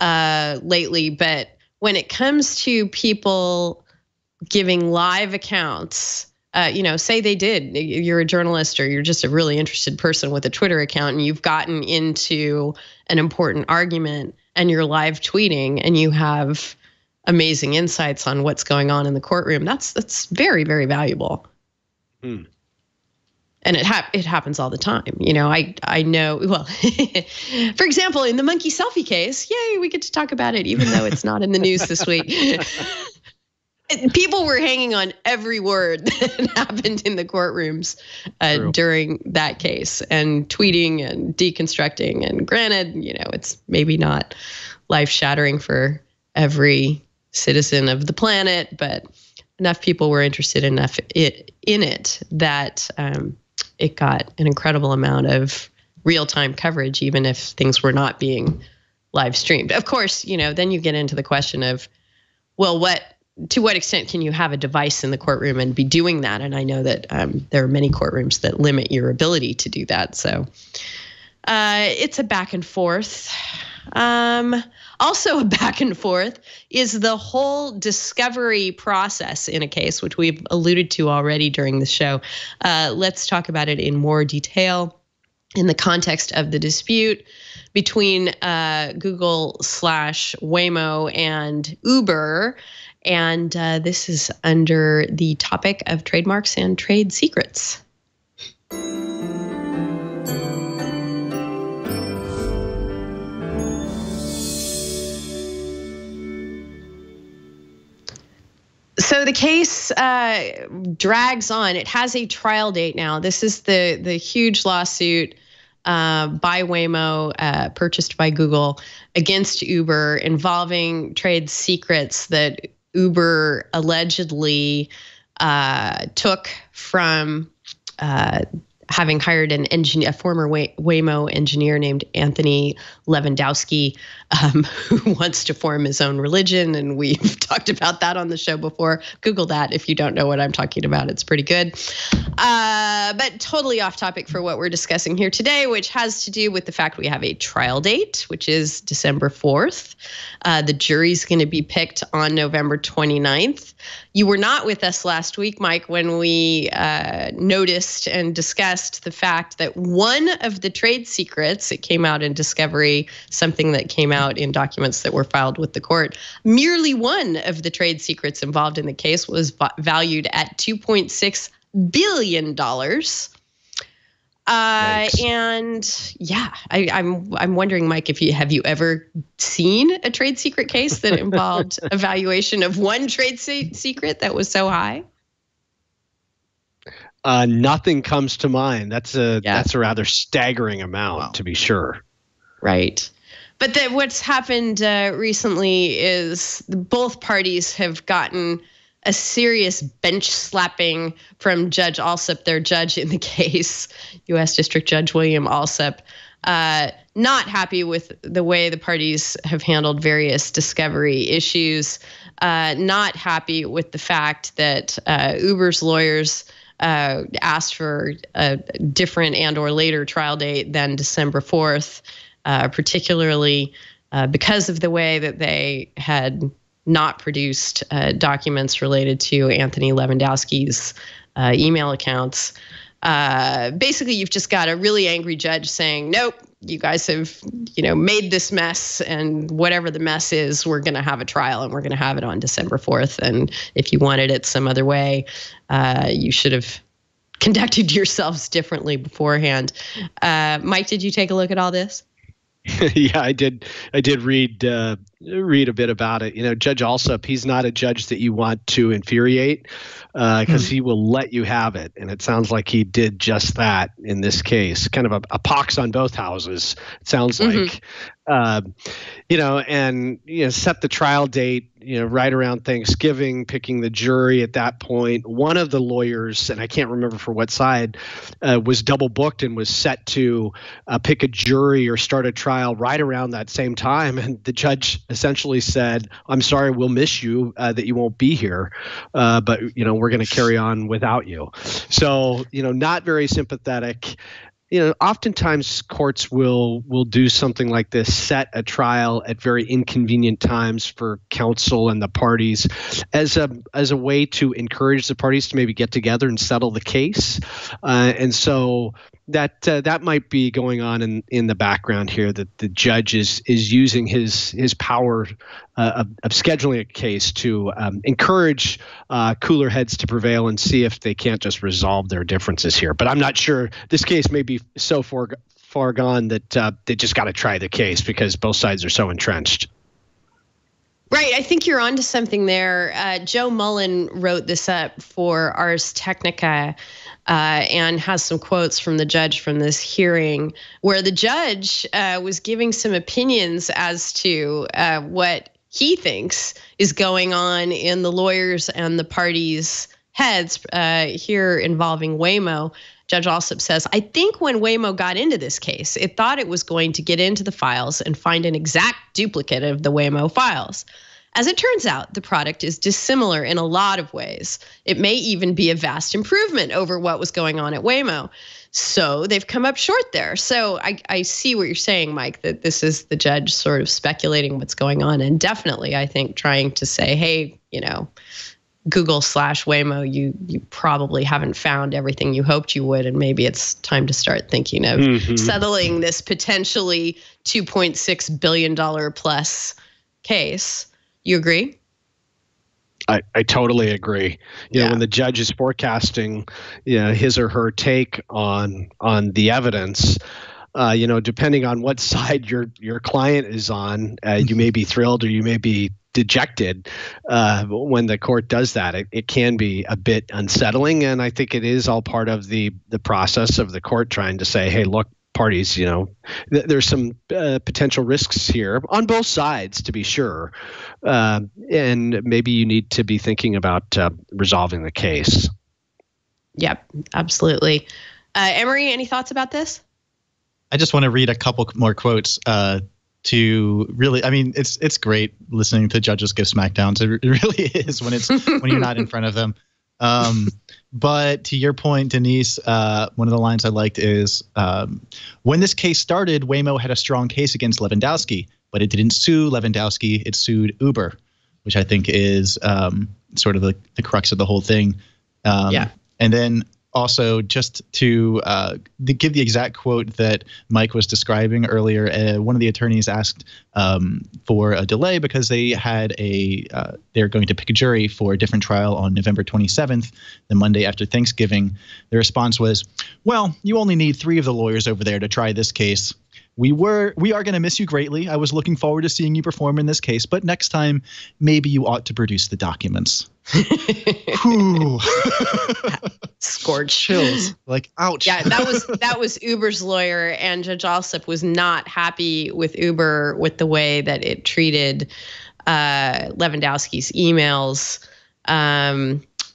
lately. But when it comes to people giving live accounts, say you're a journalist or you're just a really interested person with a Twitter account and you've gotten into an important argument and you're live tweeting and you have amazing insights on what's going on in the courtroom. That's very, very valuable. And it happens all the time. I know, well, for example, in the monkey selfie case, yay, we get to talk about it, even though it's not in the news this week. People were hanging on every word that happened in the courtrooms during that case, and tweeting and deconstructing. And granted, it's maybe not life-shattering for every citizen of the planet, but enough people were interested in it that it got an incredible amount of real-time coverage, even if things were not being live streamed. Of course, then you get into the question of, well, to what extent can you have a device in the courtroom and be doing that? And I know that there are many courtrooms that limit your ability to do that. So it's a back and forth. Also a back and forth is the whole discovery process in a case, which we've alluded to already during the show. Let's talk about it in more detail in the context of the dispute between Google/Waymo and Uber. And this is under the topic of trademarks and trade secrets. So the case drags on. It has a trial date now. This is the huge lawsuit by Waymo, purchased by Google, against Uber, involving trade secrets that Uber allegedly took from having hired an engineer, a former Waymo engineer named Anthony Lewandowski, who wants to form his own religion. And we've talked about that on the show before. Google that if you don't know what I'm talking about. It's pretty good. But totally off topic for what we're discussing here today, which has to do with the fact we have a trial date, which is December 4th. The jury's going to be picked on November 29th. You were not with us last week, Mike, when we noticed and discussed the fact that one of the trade secrets, it came out in discovery, something that came out in documents that were filed with the court, merely one of the trade secrets involved in the case was valued at $2.6 billion. And yeah, I'm wondering, Mike, if have you ever seen a trade secret case that involved a valuation of one trade secret that was so high? Nothing comes to mind. That's a rather staggering amount, to be sure. Right. But what's happened recently is both parties have gotten a serious bench slapping from Judge Alsup, their judge in the case, U.S. District Judge William Alsup. Not happy with the way the parties have handled various discovery issues. Not happy with the fact that Uber's lawyers asked for a different and or later trial date than December 4th, particularly because of the way that they had not produced documents related to Anthony Lewandowski's email accounts. Basically, you've just got a really angry judge saying, nope, you guys have, made this mess, and whatever the mess is, we're going to have a trial, and we're going to have it on December 4th. And if you wanted it some other way, you should have conducted yourselves differently beforehand. Mike, did you take a look at all this? Yeah, I did read a bit about it. Judge Alsup, he's not a judge that you want to infuriate because he will let you have it. And it sounds like he did just that in this case, kind of a pox on both houses, it sounds like. Set the trial date, right around Thanksgiving, picking the jury at that point. One of the lawyers, and I can't remember for what side, was double booked and was set to pick a jury or start a trial right around that same time. And the judge essentially said, I'm sorry, we'll miss you, that you won't be here. But, we're going to carry on without you. So, not very sympathetic. Oftentimes courts will do something like this, set a trial at very inconvenient times for counsel and the parties as a way to encourage the parties to maybe get together and settle the case. And so that might be going on in the background here, that the judge is using his power of scheduling a case to encourage cooler heads to prevail and see if they can't just resolve their differences here. But I'm not sure. This case may be so far gone that they just got to try the case because both sides are so entrenched. Right. I think you're onto something there. Joe Mullen wrote this up for Ars Technica and has some quotes from the judge from this hearing where the judge was giving some opinions as to what he thinks is going on in the lawyers and the parties' heads here involving Waymo. Judge Alsup says, I think when Waymo got into this case, it thought it was going to get into the files and find an exact duplicate of the Waymo files. As it turns out, the product is dissimilar in a lot of ways. It may even be a vast improvement over what was going on at Waymo. So they've come up short there. So I see what you're saying, Mike, that this is the judge sort of speculating what's going on. And definitely, I think, trying to say, hey, Google/Waymo, you probably haven't found everything you hoped you would, and maybe it's time to start thinking of settling this potentially $2.6 billion plus case. You agree? I totally agree. When the judge is forecasting, his or her take on the evidence, depending on what side your client is on, you may be thrilled or you may be dejected when the court does that. It can be a bit unsettling, and I think it is all part of the process of the court trying to say, hey, look, parties, there's some potential risks here on both sides, to be sure, and maybe you need to be thinking about resolving the case. Yep, absolutely. Emery, any thoughts about this? I just want to read a couple more quotes to really, I mean, it's great listening to judges give smackdowns. It really is when you're not in front of them. But to your point, Denise, one of the lines I liked is, when this case started, Waymo had a strong case against Lewandowski, but it didn't sue Lewandowski, it sued Uber, which I think is sort of the crux of the whole thing. And then also, just to give the exact quote that Mike was describing earlier, one of the attorneys asked for a delay because they had they're going to pick a jury for a different trial on November 27th, the Monday after Thanksgiving. The response was, well, you only need 3 of the lawyers over there to try this case. We are going to miss you greatly. I was looking forward to seeing you perform in this case, but next time, maybe you ought to produce the documents. Scorched. Chills. Like, ouch. Yeah, that was Uber's lawyer, and Judge Alsup was not happy with Uber with the way that it treated Lewandowski's emails.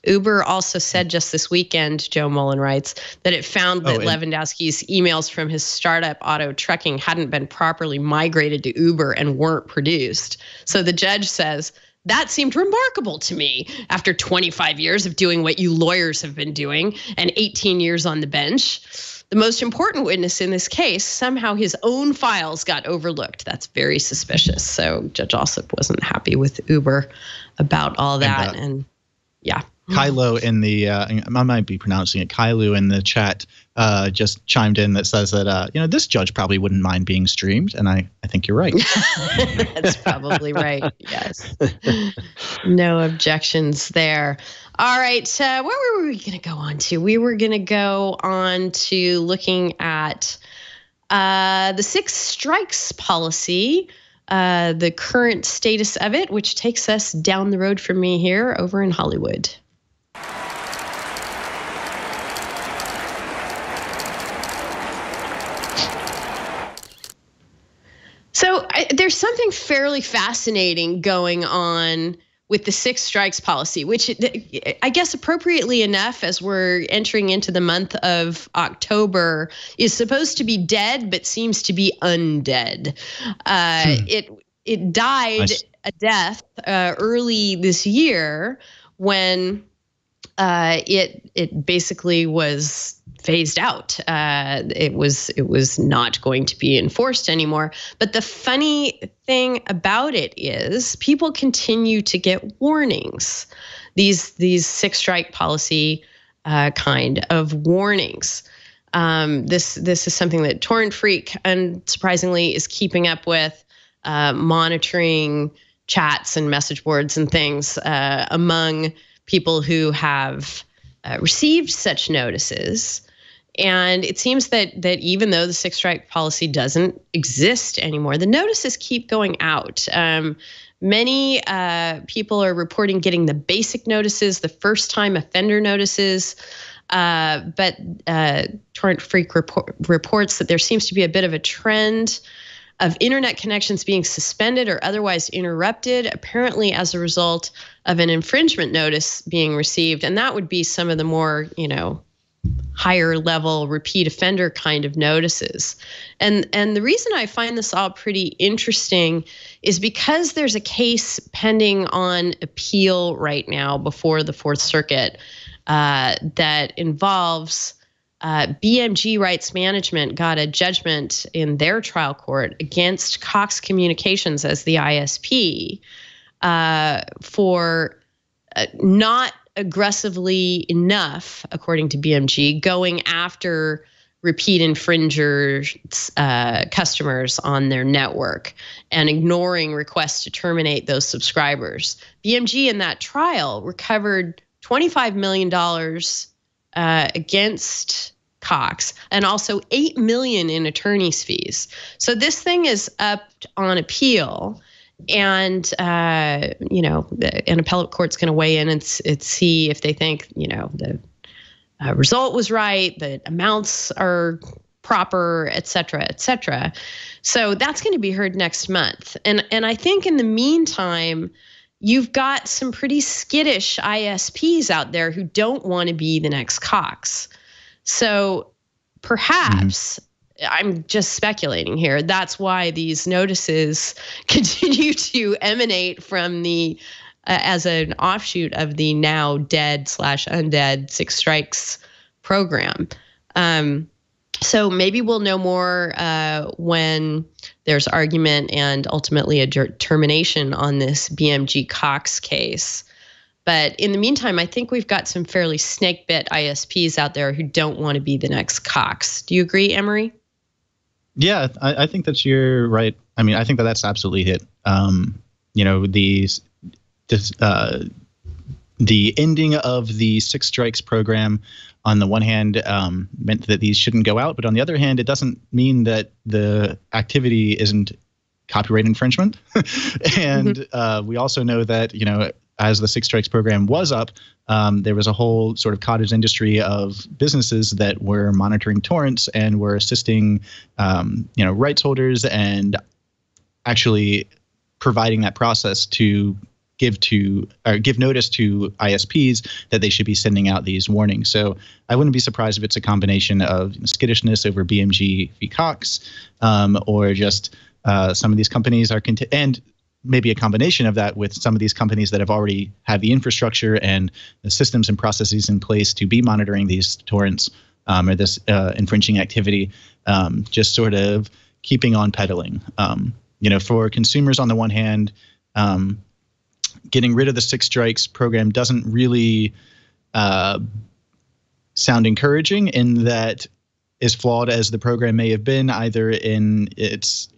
Uber also said just this weekend, Joe Mullen writes, that it found that Lewandowski's emails from his startup Auto Trucking hadn't been properly migrated to Uber and weren't produced. So the judge says, that seemed remarkable to me after 25 years of doing what you lawyers have been doing and 18 years on the bench. The most important witness in this case, somehow his own files got overlooked. That's very suspicious. So Judge Alsup wasn't happy with Uber about all that. And yeah. Kylo in the, I might be pronouncing it, Kylo in the chat just chimed in that says that, this judge probably wouldn't mind being streamed. And I think you're right. That's probably right. Yes. No objections there. All right. Where were we going to go on to? We were going to go on to looking at the 6 strikes policy, the current status of it, which takes us down the road from me here over in Hollywood. So there's something fairly fascinating going on with the 6 strikes policy, which I guess appropriately enough, as we're entering into the month of October, is supposed to be dead, but seems to be undead. It died a death early this year when it basically was phased out. It was not going to be enforced anymore. But the funny thing about it is people continue to get warnings. These 6 strike policy kind of warnings. This is something that Torrent Freak, unsurprisingly, is keeping up with, monitoring chats and message boards and things among people who have received such notices. And it seems that even though the 6 strike policy doesn't exist anymore, the notices keep going out. Many people are reporting getting the basic notices, the first-time offender notices, but Torrent Freak reports that there seems to be a bit of a trend of internet connections being suspended or otherwise interrupted, apparently as a result of an infringement notice being received. And that would be some of the more, higher level repeat offender kind of notices. And the reason I find this all pretty interesting is because there's a case pending on appeal right now before the Fourth Circuit that involves BMG Rights Management got a judgment in their trial court against Cox Communications as the ISP for not aggressively enough, according to BMG, going after repeat infringers, customers on their network and ignoring requests to terminate those subscribers. BMG in that trial recovered $25 million against Cox and also $8 million in attorney's fees. So this thing is up on appeal. And, an appellate court's going to weigh in and see if they think, the result was right, the amounts are proper, et cetera, et cetera. So that's going to be heard next month. And I think in the meantime, you've got some pretty skittish ISPs out there who don't want to be the next Cox. So perhaps, I'm just speculating here, that's why these notices continue to emanate from the, as an offshoot of the now dead / undead Six Strikes program. So maybe we'll know more when there's argument and ultimately a determination on this BMG Cox case. But in the meantime, I think we've got some fairly snake-bit ISPs out there who don't want to be the next Cox. Do you agree, Emery? Yeah, I think that you're right. I mean, I think that that's absolutely it. The ending of the Six Strikes program, on the one hand, meant that these shouldn't go out, but on the other hand, it doesn't mean that the activity isn't copyright infringement. And we also know that, as the Six Strikes program was up, there was a whole sort of cottage industry of businesses that were monitoring torrents and were assisting, rights holders and actually providing that process to give notice to ISPs that they should be sending out these warnings. So I wouldn't be surprised if it's a combination of skittishness over BMG v. Cox, or just some of these companies are and maybe a combination of that with some of these companies that have already had the infrastructure and the systems and processes in place to be monitoring these torrents or this infringing activity, just sort of keeping on peddling. For consumers on the one hand, getting rid of the Six Strikes program doesn't really sound encouraging, in that, as flawed as the program may have been, either in its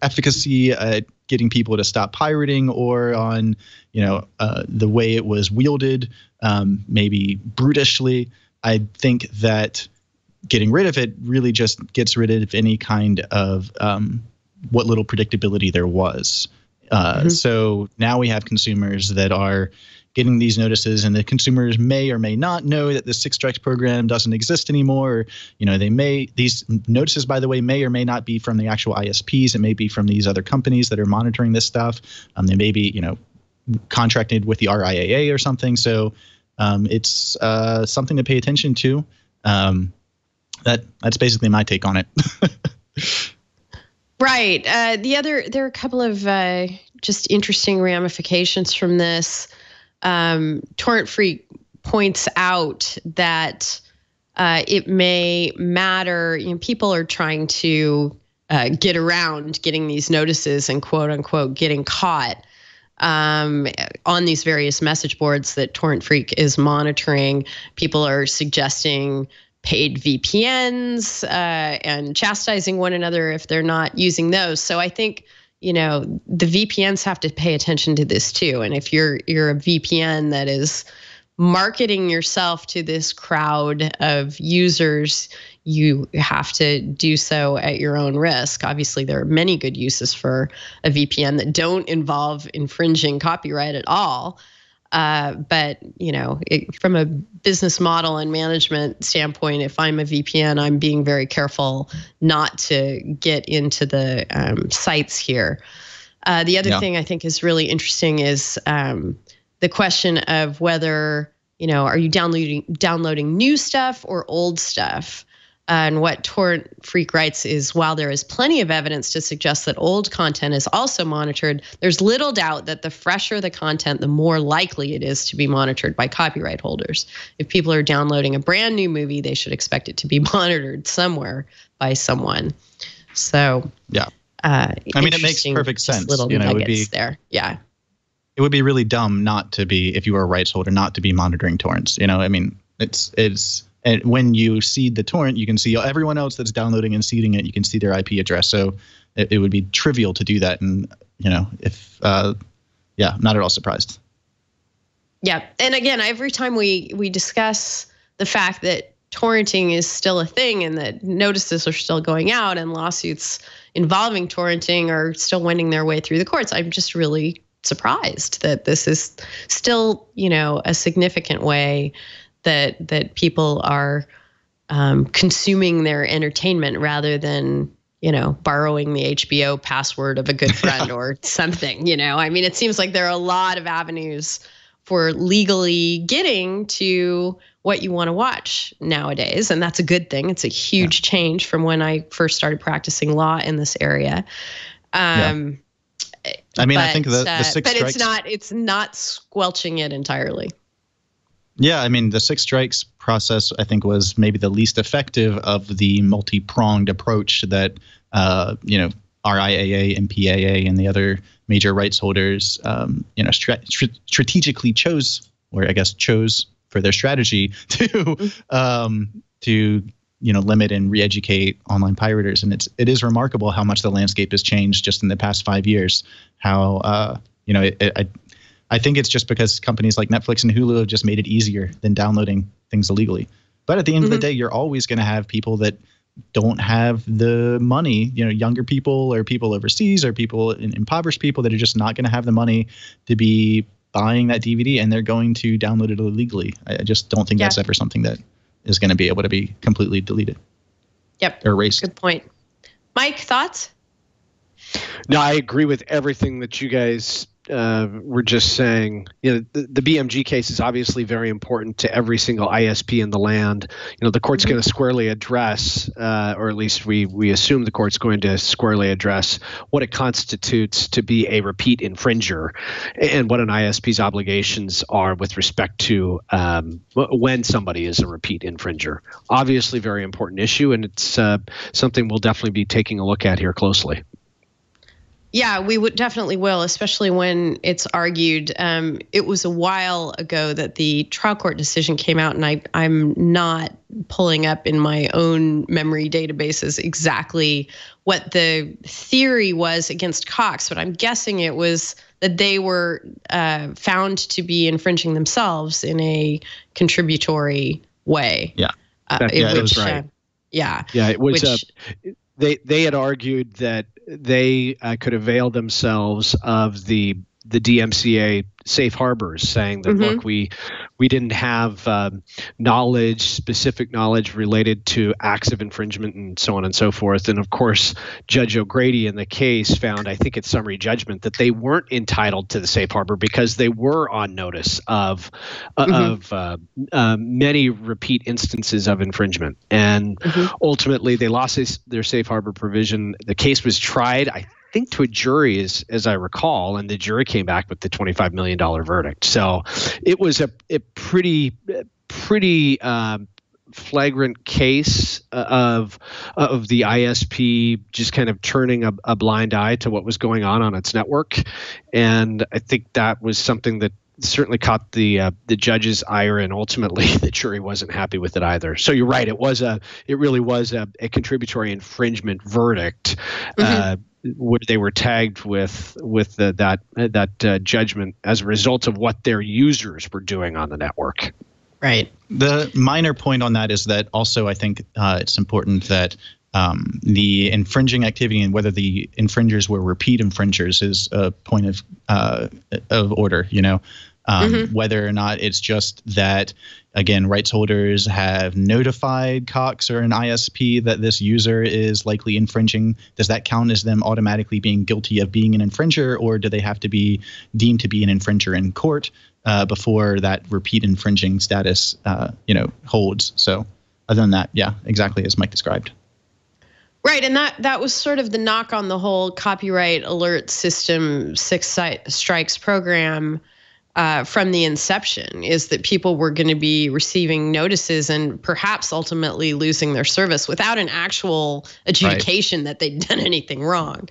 efficacy at getting people to stop pirating, or on the way it was wielded, maybe brutishly. I think that getting rid of it really just gets rid of any kind of what little predictability there was. So now we have consumers that are getting these notices, and the consumers may or may not know that the Six Strikes program doesn't exist anymore. These notices, by the way, may or may not be from the actual ISPs. It may be from these other companies that are monitoring this stuff. They may be, contracted with the RIAA or something. So it's something to pay attention to. That's basically my take on it. Right. There are a couple of just interesting ramifications from this. Torrent Freak points out that it may matter. People are trying to get around getting these notices and quote unquote getting caught on these various message boards that Torrent Freak is monitoring. People are suggesting paid VPNs and chastising one another if they're not using those. So I think, the VPNs have to pay attention to this too. And if you're a VPN that is marketing yourself to this crowd of users, you have to do so at your own risk. Obviously, there are many good uses for a VPN that don't involve infringing copyright at all. But from a business model and management standpoint, if I'm a VPN, I'm being very careful not to get into the sites here. The other thing I think is really interesting is the question of whether, are you downloading new stuff or old stuff? And what Torrent Freak writes is, while there is plenty of evidence to suggest that old content is also monitored, there's little doubt that the fresher the content, the more likely it is to be monitored by copyright holders. If people are downloading a brand new movie, they should expect it to be monitored somewhere by someone. So, it makes perfect sense. Little nuggets there. Yeah. It would be really dumb not to be, if you were a rights holder, not to be monitoring torrents. It's. And when you seed the torrent, you can see everyone else that's downloading and seeding it. You can see their IP address. So it would be trivial to do that. And, if, not at all surprised. Yeah. And again, every time we discuss the fact that torrenting is still a thing and that notices are still going out and lawsuits involving torrenting are still wending their way through the courts, I'm just really surprised that this is still, a significant way that people are consuming their entertainment rather than, borrowing the HBO password of a good friend or something, it seems like there are a lot of avenues for legally getting to what you want to watch nowadays. And that's a good thing. It's a huge change from when I first started practicing law in this area. I mean, I think the six strikes, it's not squelching it entirely. Yeah, I mean, the six strikes process, I think, was maybe the least effective of the multi-pronged approach that, RIAA, MPAA, and the other major rights holders, strategically chose for their strategy to limit and re-educate online pirators. And it is remarkable how much the landscape has changed just in the past 5 years. How I think it's just because companies like Netflix and Hulu have just made it easier than downloading things illegally. But at the end of the day, you're always going to have people that don't have the money, younger people or people overseas or people, impoverished people that are just not going to have the money to be buying that DVD, and they're going to download it illegally. I just don't think that's ever something that is going to be able to be completely deleted. Yep. Or erased. Good point. Mike, thoughts? No, I agree with everything that you guys were just saying. The BMG case is obviously very important to every single ISP in the land. The court's going to squarely address, or at least we assume the court's going to squarely address what it constitutes to be a repeat infringer and what an ISP's obligations are with respect to when somebody is a repeat infringer. Obviously, very important issue, and it's something we'll definitely be taking a look at here closely. Yeah, we would definitely will, especially when it's argued. It was a while ago that the trial court decision came out, and I'm not pulling up in my own memory databases exactly what the theory was against Cox, but I'm guessing it was that they were found to be infringing themselves in a contributory way. Yeah, that was right. It was. They had argued that they could avail themselves of the DMCA safe harbors, saying that, look, we didn't have specific knowledge related to acts of infringement and so on and so forth. And of course, Judge O'Grady in the case found, I think it's summary judgment, that they weren't entitled to the safe harbor because they were on notice of many repeat instances of infringement. And ultimately, they lost their safe harbor provision. The case was tried, I think, to a jury, as I recall, and the jury came back with the $25 million verdict. So it was a pretty flagrant case of the ISP just kind of turning a blind eye to what was going on its network. And I think that was something that certainly caught the judge's ire, and ultimately the jury wasn't happy with it either. So you're right; it really was a contributory infringement verdict, where they were tagged with that judgment as a result of what their users were doing on the network. Right. The minor point on that is that also I think it's important that the infringing activity and whether the infringers were repeat infringers is a point of order, whether or not it's just that, again, rights holders have notified Cox or an ISP that this user is likely infringing. Does that count as them automatically being guilty of being an infringer, or do they have to be deemed to be an infringer in court before that repeat infringing status, holds? So other than that, yeah, exactly as Mike described. Right, and that was sort of the knock on the whole copyright alert system six strikes program from the inception, is that people were going to be receiving notices and perhaps ultimately losing their service without an actual adjudication that they'd done anything wrong,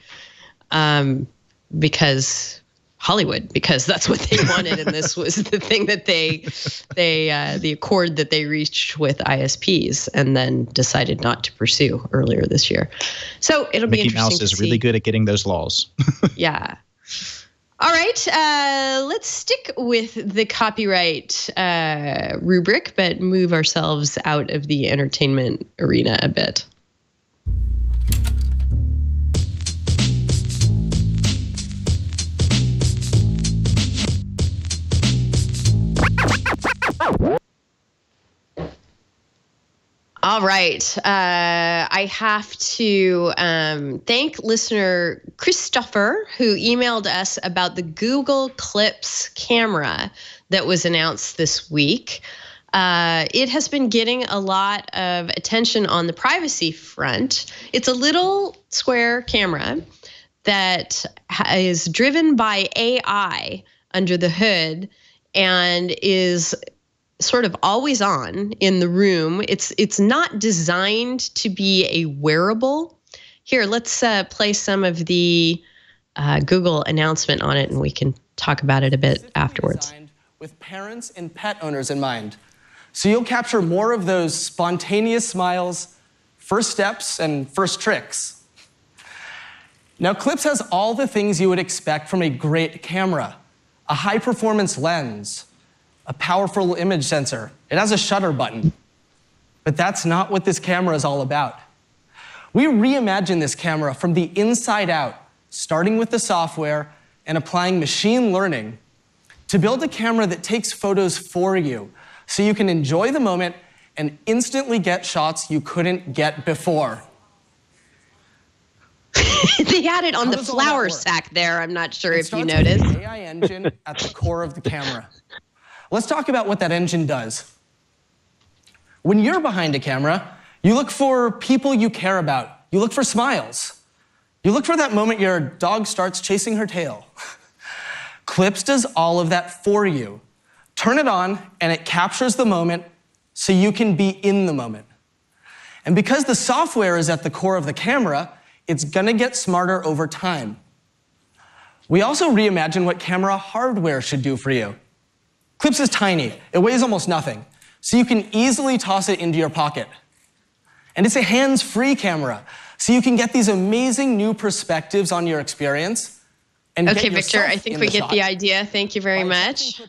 because Hollywood, because that's what they wanted, and this was the thing that the accord that they reached with ISPs and then decided not to pursue earlier this year. So it'll be interesting. Mickey Mouse is really good at getting those laws. Yeah. All right, let's stick with the copyright rubric, but move ourselves out of the entertainment arena a bit. All right. I have to thank listener Christopher, who emailed us about the Google Clips camera that was announced this week. It has been getting a lot of attention on the privacy front. It's a little square camera that is driven by AI under the hood and is sort of always on in the room. It's not designed to be a wearable. Here, let's play some of the Google announcement on it, and we can talk about it a bit afterwards. With parents and pet owners in mind. So you'll capture more of those spontaneous smiles, first steps, and first tricks. Now, Clips has all the things you would expect from a great camera. A high-performance lens, a powerful image sensor. It has a shutter button. But that's not what this camera is all about. We reimagined this camera from the inside out, starting with the software and applying machine learning to build a camera that takes photos for you, so you can enjoy the moment and instantly get shots you couldn't get before. They had it on the flour sack there. I'm not sure if you noticed. With the AI engine at the core of the camera. Let's talk about what that engine does. When you're behind a camera, you look for people you care about. You look for smiles. You look for that moment your dog starts chasing her tail. Clips does all of that for you. Turn it on, and it captures the moment so you can be in the moment. And because the software is at the core of the camera, it's gonna get smarter over time. We also reimagined what camera hardware should do for you. Clips is tiny. It weighs almost nothing, so you can easily toss it into your pocket. And it's a hands-free camera, so you can get these amazing new perspectives on your experience. And okay, Victor, I think we get the idea. Thank you very much.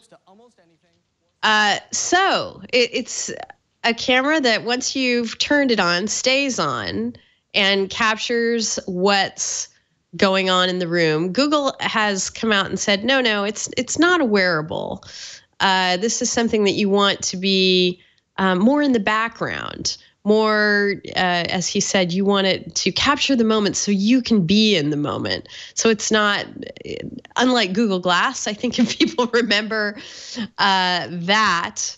So it's a camera that once you've turned it on, stays on and captures what's going on in the room. Google has come out and said, no, it's not a wearable. This is something that you want to be more in the background. More, as he said, you want it to capture the moment so you can be in the moment. So it's not, unlike Google Glass, I think if people remember that,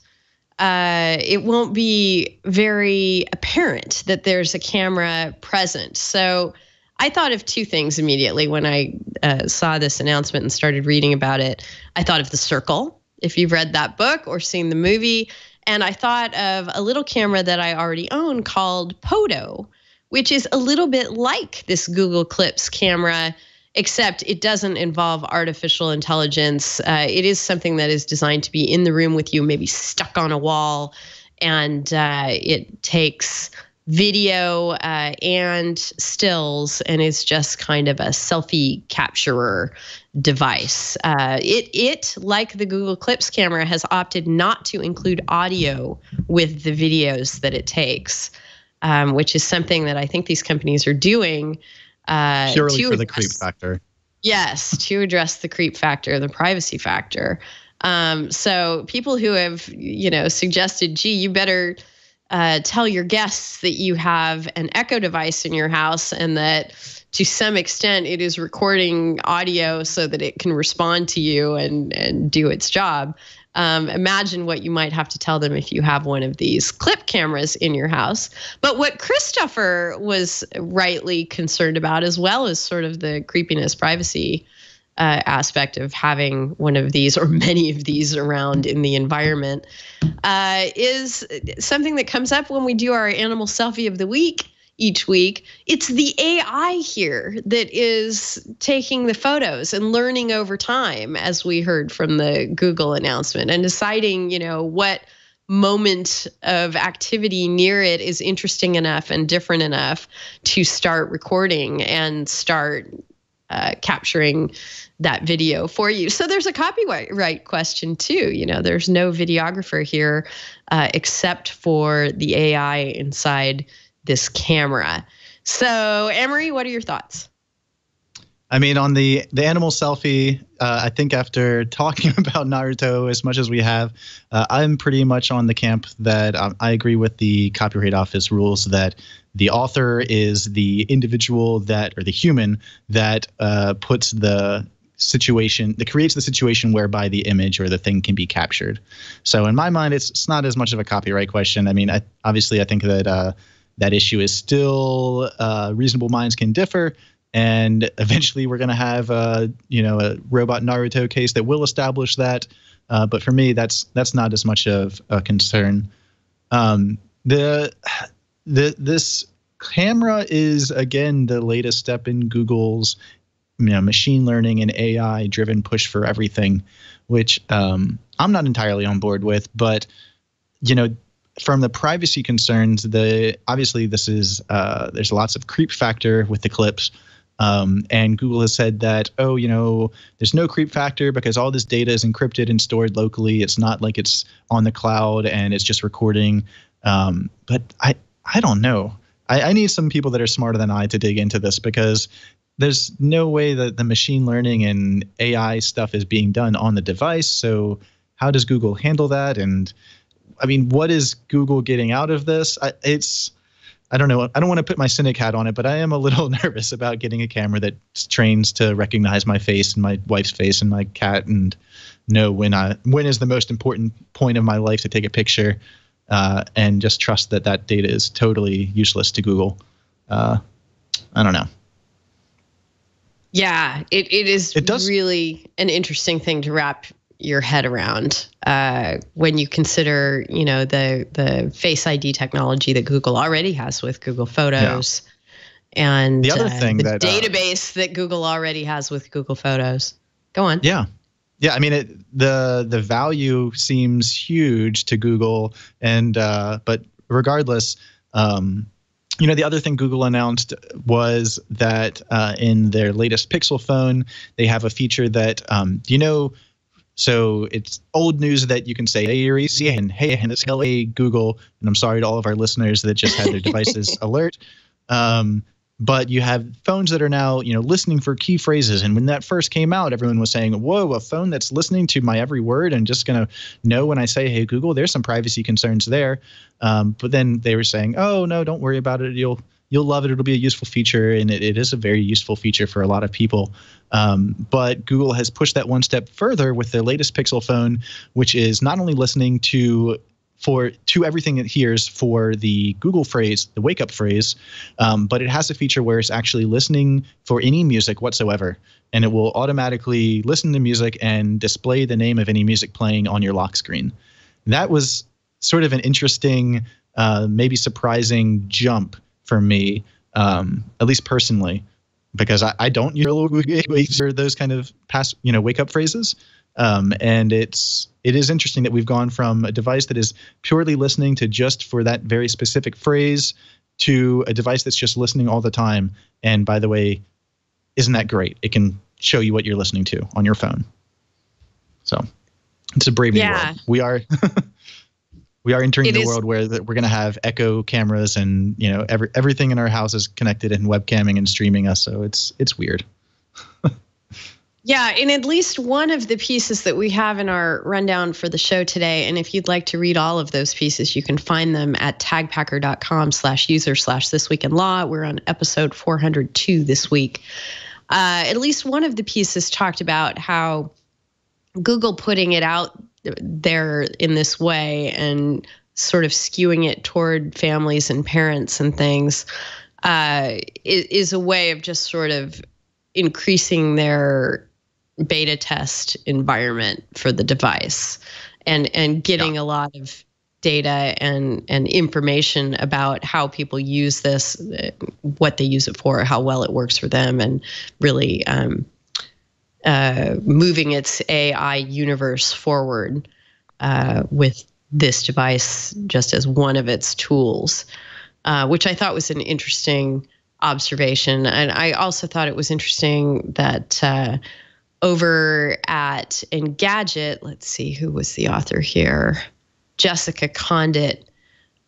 it won't be very apparent that there's a camera present. So I thought of two things immediately when I saw this announcement and started reading about it. I thought of The Circle, if you've read that book or seen the movie. And I thought of a little camera that I already own called Poto, which is a little bit like this Google Clips camera, except it doesn't involve artificial intelligence. It is something that is designed to be in the room with you, maybe stuck on a wall, and it takes video and stills and is just kind of a selfie capturer device. It, like the Google Clips camera, has opted not to include audio with the videos that it takes, which is something that I think these companies are doing. Purely for the creep factor. Yes, to address the creep factor, the privacy factor. So people who have, suggested, gee, you better tell your guests that you have an Echo device in your house and that to some extent it is recording audio so that it can respond to you and do its job. Imagine what you might have to tell them if you have one of these clip cameras in your house. But what Christopher was rightly concerned about, as well as sort of the creepiness privacy aspect of having one of these or many of these around in the environment, is something that comes up when we do our animal selfie of the week each week. It's the AI here that is taking the photos and learning over time, as we heard from the Google announcement, and deciding, what moment of activity near it is interesting enough and different enough to start recording and start capturing that video for you. So there's a copyright question too. There's no videographer here except for the AI inside this camera. So Emery, what are your thoughts? I mean, on the animal selfie, I think after talking about Naruto as much as we have, I'm pretty much on the camp that I agree with the Copyright Office rules that the author is the individual or the human that puts the situation that creates the situation whereby the image or the thing can be captured. So in my mind, it's not as much of a copyright question. I mean, obviously, I think that that issue is still reasonable minds can differ, and eventually we're going to have a robot Naruto case that will establish that. But for me, that's not as much of a concern. This camera is, again, the latest step in Google's machine learning and AI driven push for everything, which I'm not entirely on board with. But from the privacy concerns, obviously this is there's lots of creep factor with the clips. And Google has said that, there's no creep factor because all this data is encrypted and stored locally. It's not like it's on the cloud and it's just recording. But I don't know. I need some people that are smarter than I to dig into this, because there's no way that the machine learning and AI stuff is being done on the device. So how does Google handle that? And I mean, what is Google getting out of this? I don't know. I don't want to put my cynic hat on it, but I am a little nervous about getting a camera that trains to recognize my face and my wife's face and my cat and know when is the most important point of my life to take a picture, and just trust that data is totally useless to Google. I don't know. Yeah, it is really an interesting thing to wrap your head around when you consider, the Face ID technology that Google already has with Google Photos, and the other thing the database that Google already has with Google Photos. Go on. Yeah. I mean, the value seems huge to Google, and but regardless, the other thing Google announced was that in their latest Pixel phone, they have a feature that so it's old news that you can say, hey, and hey, MCLE, Google, and I'm sorry to all of our listeners that just had their devices alert. But you have phones that are now, listening for key phrases. And when that first came out, everyone was saying, whoa, a phone that's listening to my every word and just going to know when I say, hey, Google, there's some privacy concerns there. But then they were saying, oh, no, don't worry about it. You'll love it. It'll be a useful feature. And it is a very useful feature for a lot of people. But Google has pushed that one step further with their latest Pixel phone, which is not only listening to everything it hears for the Google phrase, the wake up phrase, but it has a feature where it's actually listening for any music whatsoever. And it will automatically listen to music and display the name of any music playing on your lock screen. That was sort of an interesting, maybe surprising jump for me, at least personally, because I don't hear those kind of wake up phrases. And it is interesting that we've gone from a device that is purely listening to just for that very specific phrase to a device that's just listening all the time. And by the way, isn't that great? It can show you what you're listening to on your phone. So it's a brave new world. We are entering the world where we're going to have Echo cameras and everything in our house is connected and webcamming and streaming us. So it's weird. Yeah, in at least one of the pieces that we have in our rundown for the show today, and if you'd like to read all of those pieces, you can find them at tagpacker.com/user/thisweekinlaw. We're on episode 402 this week. At least one of the pieces talked about how Google putting it out there in this way and sort of skewing it toward families and parents and things is a way of just sort of increasing their beta test environment for the device and getting a lot of data and information about how people use this, what they use it for, how well it works for them, and really moving its AI universe forward with this device just as one of its tools, which I thought was an interesting observation. And I also thought it was interesting that over at Engadget, let's see, who was the author here? Jessica Condit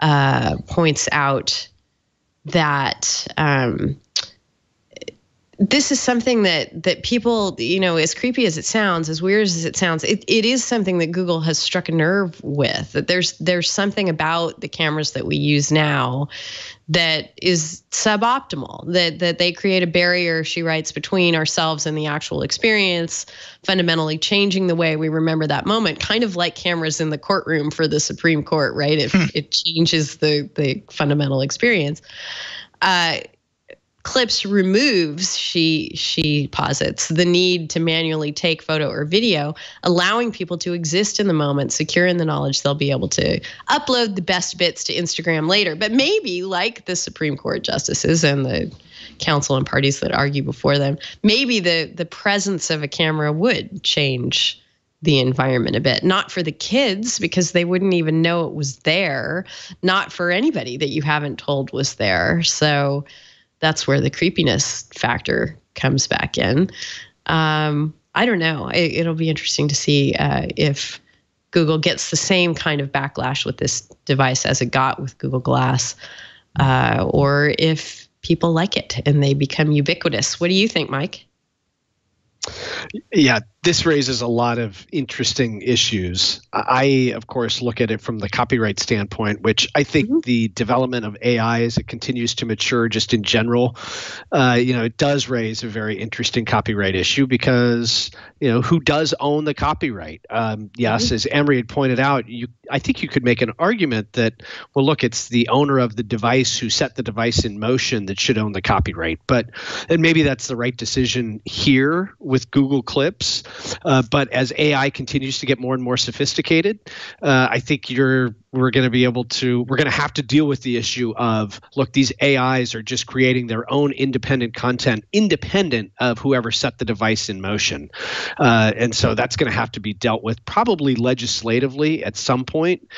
points out that this is something that people, as creepy as it sounds, as weird as it sounds, it is something that Google has struck a nerve with. That there's something about the cameras that we use now that is suboptimal, that they create a barrier, she writes, between ourselves and the actual experience, fundamentally changing the way we remember that moment, kind of like cameras in the courtroom for the Supreme Court, right? It changes the fundamental experience. Clips removes, she posits, the need to manually take photo or video, allowing people to exist in the moment, secure in the knowledge they'll be able to upload the best bits to Instagram later. But maybe, like the Supreme Court justices and the counsel and parties that argue before them, maybe the presence of a camera would change the environment a bit. Not for the kids, because they wouldn't even know it was there. Not for anybody that you haven't told was there. So that's where the creepiness factor comes back in. I don't know. It'll be interesting to see if Google gets the same kind of backlash with this device as it got with Google Glass, or if people like it and they become ubiquitous. What do you think, Mike? Yeah, this raises a lot of interesting issues. I, of course, look at it from the copyright standpoint, which I think the development of AI as it continues to mature just in general, it does raise a very interesting copyright issue because, who does own the copyright? Yes, as Emery had pointed out, I think you could make an argument that, well, look, it's the owner of the device who set the device in motion that should own the copyright. And maybe that's the right decision here with Google Clips. But as AI continues to get more and more sophisticated, I think we're going to have to deal with the issue of, look, these AIs are just creating their own independent content, independent of whoever set the device in motion. And so that's going to have to be dealt with probably legislatively at some point.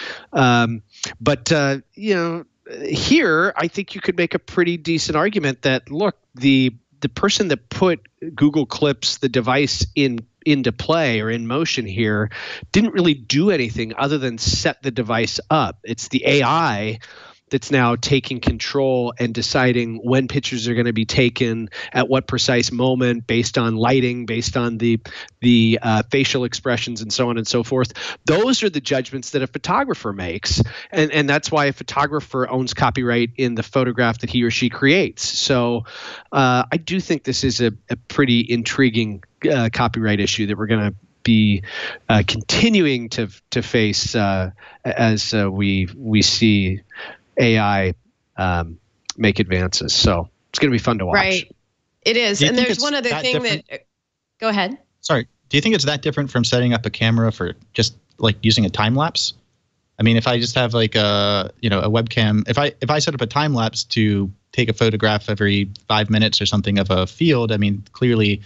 Here, I think you could make a pretty decent argument that, look, the person that put Google Clips, the device, into play or in motion here, didn't really do anything other than set the device up. It's the AI that's now taking control and deciding when pictures are going to be taken, at what precise moment, based on lighting, based on the facial expressions, and so on and so forth. Those are the judgments that a photographer makes, and that's why a photographer owns copyright in the photograph that he or she creates. So I do think this is a pretty intriguing copyright issue that we're going to be continuing to face as we see AI make advances. So it's going to be fun to watch. Right. It is. And there's one other thing that go ahead. Sorry. Do you think it's that different from setting up a camera for just like using a time lapse? I mean, if I just have like a webcam, if I set up a time lapse to take a photograph every 5 minutes or something of a field, I mean, clearly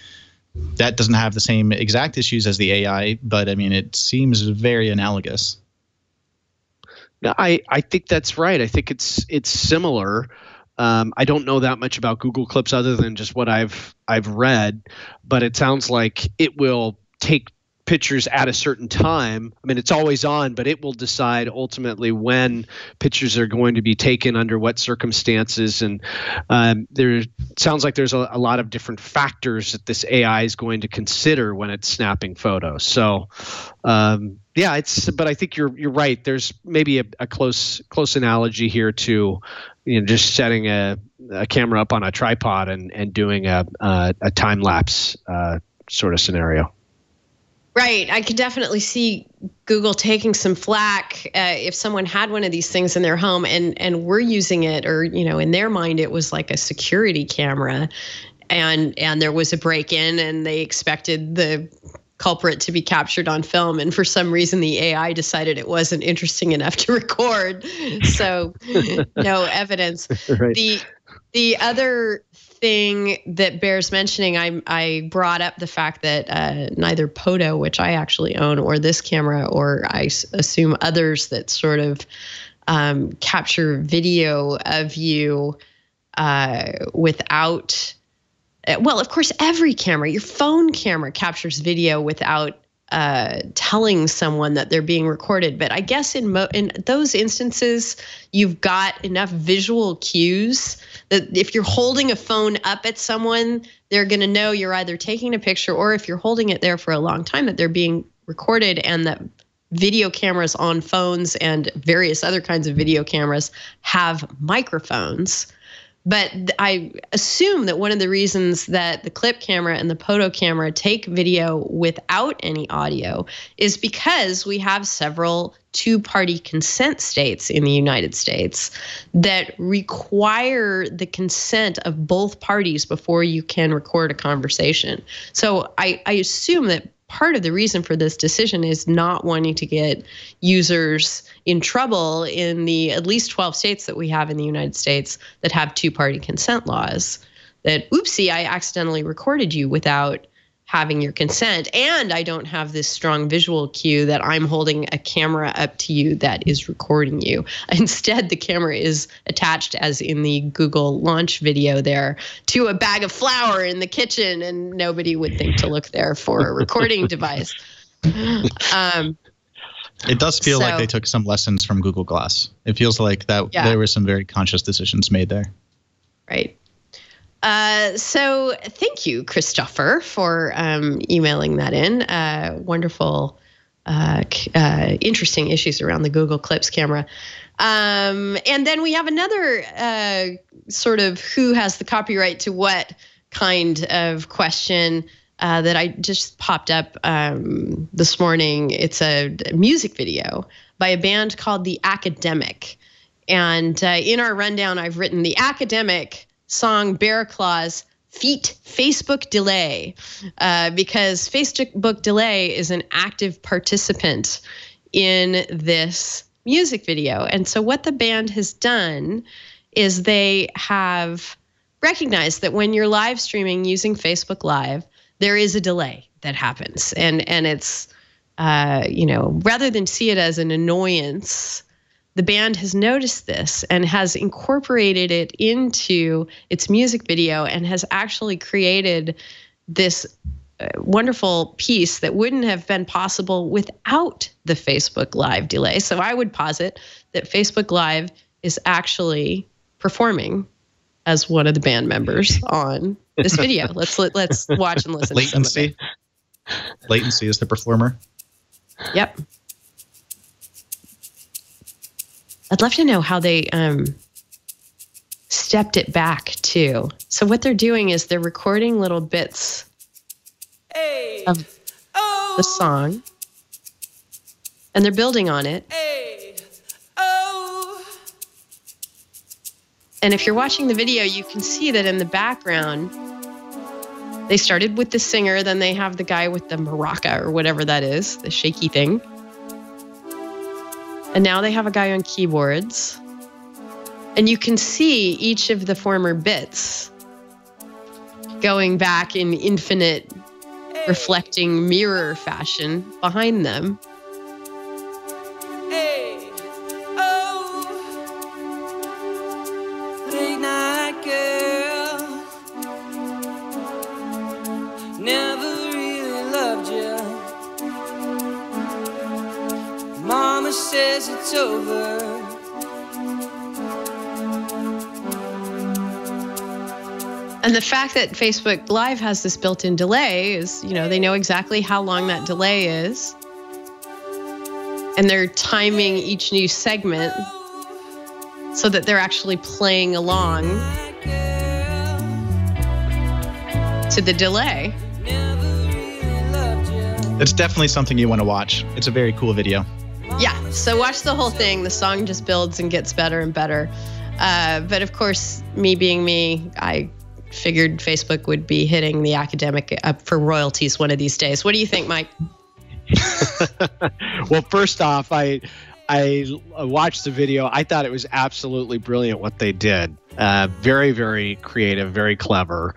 that doesn't have the same exact issues as the AI, but I mean, it seems very analogous. No, I think that's right. I think it's similar. I don't know that much about Google Clips other than just what I've read, but it sounds like it will take pictures at a certain time. I mean, it's always on, but it will decide ultimately when pictures are going to be taken, under what circumstances. And there sounds like there's a lot of different factors that this AI is going to consider when it's snapping photos. So, but I think you're right. There's maybe a close analogy here to, just setting a camera up on a tripod and doing a time lapse sort of scenario. Right. I could definitely see Google taking some flack if someone had one of these things in their home and were using it, or, in their mind, it was like a security camera and there was a break-in and they expected the culprit to be captured on film. And for some reason, the AI decided it wasn't interesting enough to record. So no evidence. Right. The other thing that bears mentioning, I brought up the fact that neither Poto, which I actually own, or this camera, or I assume others that sort of capture video of you without, well, of course, every camera, your phone camera captures video without telling someone that they're being recorded. But I guess in those instances, you've got enough visual cues that if you're holding a phone up at someone, they're going to know you're either taking a picture, or if you're holding it there for a long time, that they're being recorded, and that video cameras on phones and various other kinds of video cameras have microphones. But I assume that one of the reasons that the clip camera and the poto camera take video without any audio is because we have several two-party consent states in the United States that require the consent of both parties before you can record a conversation. So I assume that part of the reason for this decision is not wanting to get users in trouble in the at least 12 states that we have in the United States that have two-party consent laws. That, oopsie, I accidentally recorded you without having your consent, and I don't have this strong visual cue that I'm holding a camera up to you that is recording you. Instead, the camera is attached, as in the Google launch video there, to a bag of flour in the kitchen, and nobody would think to look there for a recording device. It does feel like they took some lessons from Google Glass. It feels like that there were some very conscious decisions made there. Right. So thank you, Christopher, for emailing that in. Wonderful, interesting issues around the Google Clips camera. And then we have another sort of who has the copyright to what kind of question that I just popped up this morning. It's a music video by a band called The Academic. And in our rundown, I've written The Academic song Bear Claws feat Facebook Delay, because Facebook Delay is an active participant in this music video. And so what the band has done is they have recognized that when you're live streaming using Facebook Live, there is a delay that happens. And it's, rather than see it as an annoyance, the band has noticed this and has incorporated it into its music video and has actually created this wonderful piece that wouldn't have been possible without the Facebook Live delay. So I would posit that Facebook Live is actually performing as one of the band members on this video. Let's watch and listen. Latency. To some of it. Latency is the performer. Yep. I'd love to know how they stepped it back too. So what they're doing is they're recording little bits of the song, and they're building on it. And if you're watching the video, you can see that in the background, they started with the singer, then they have the guy with the maraca or whatever that is, the shaky thing. And now they have a guy on keyboards. And you can see each of the former bits going back in infinite reflecting mirror fashion behind them. Late night girl, never really loved you. Mama says it's over. And the fact that Facebook Live has this built-in delay is, they know exactly how long that delay is. And they're timing each new segment so that they're actually playing along to the delay. It's definitely something you want to watch. It's a very cool video. Yeah, so watch the whole thing. The song just builds and gets better and better. But of course, me being me, I figured Facebook would be hitting The Academic up for royalties one of these days. What do you think, Mike? Well, first off, I watched the video. I thought it was absolutely brilliant what they did. Very, very creative, very clever.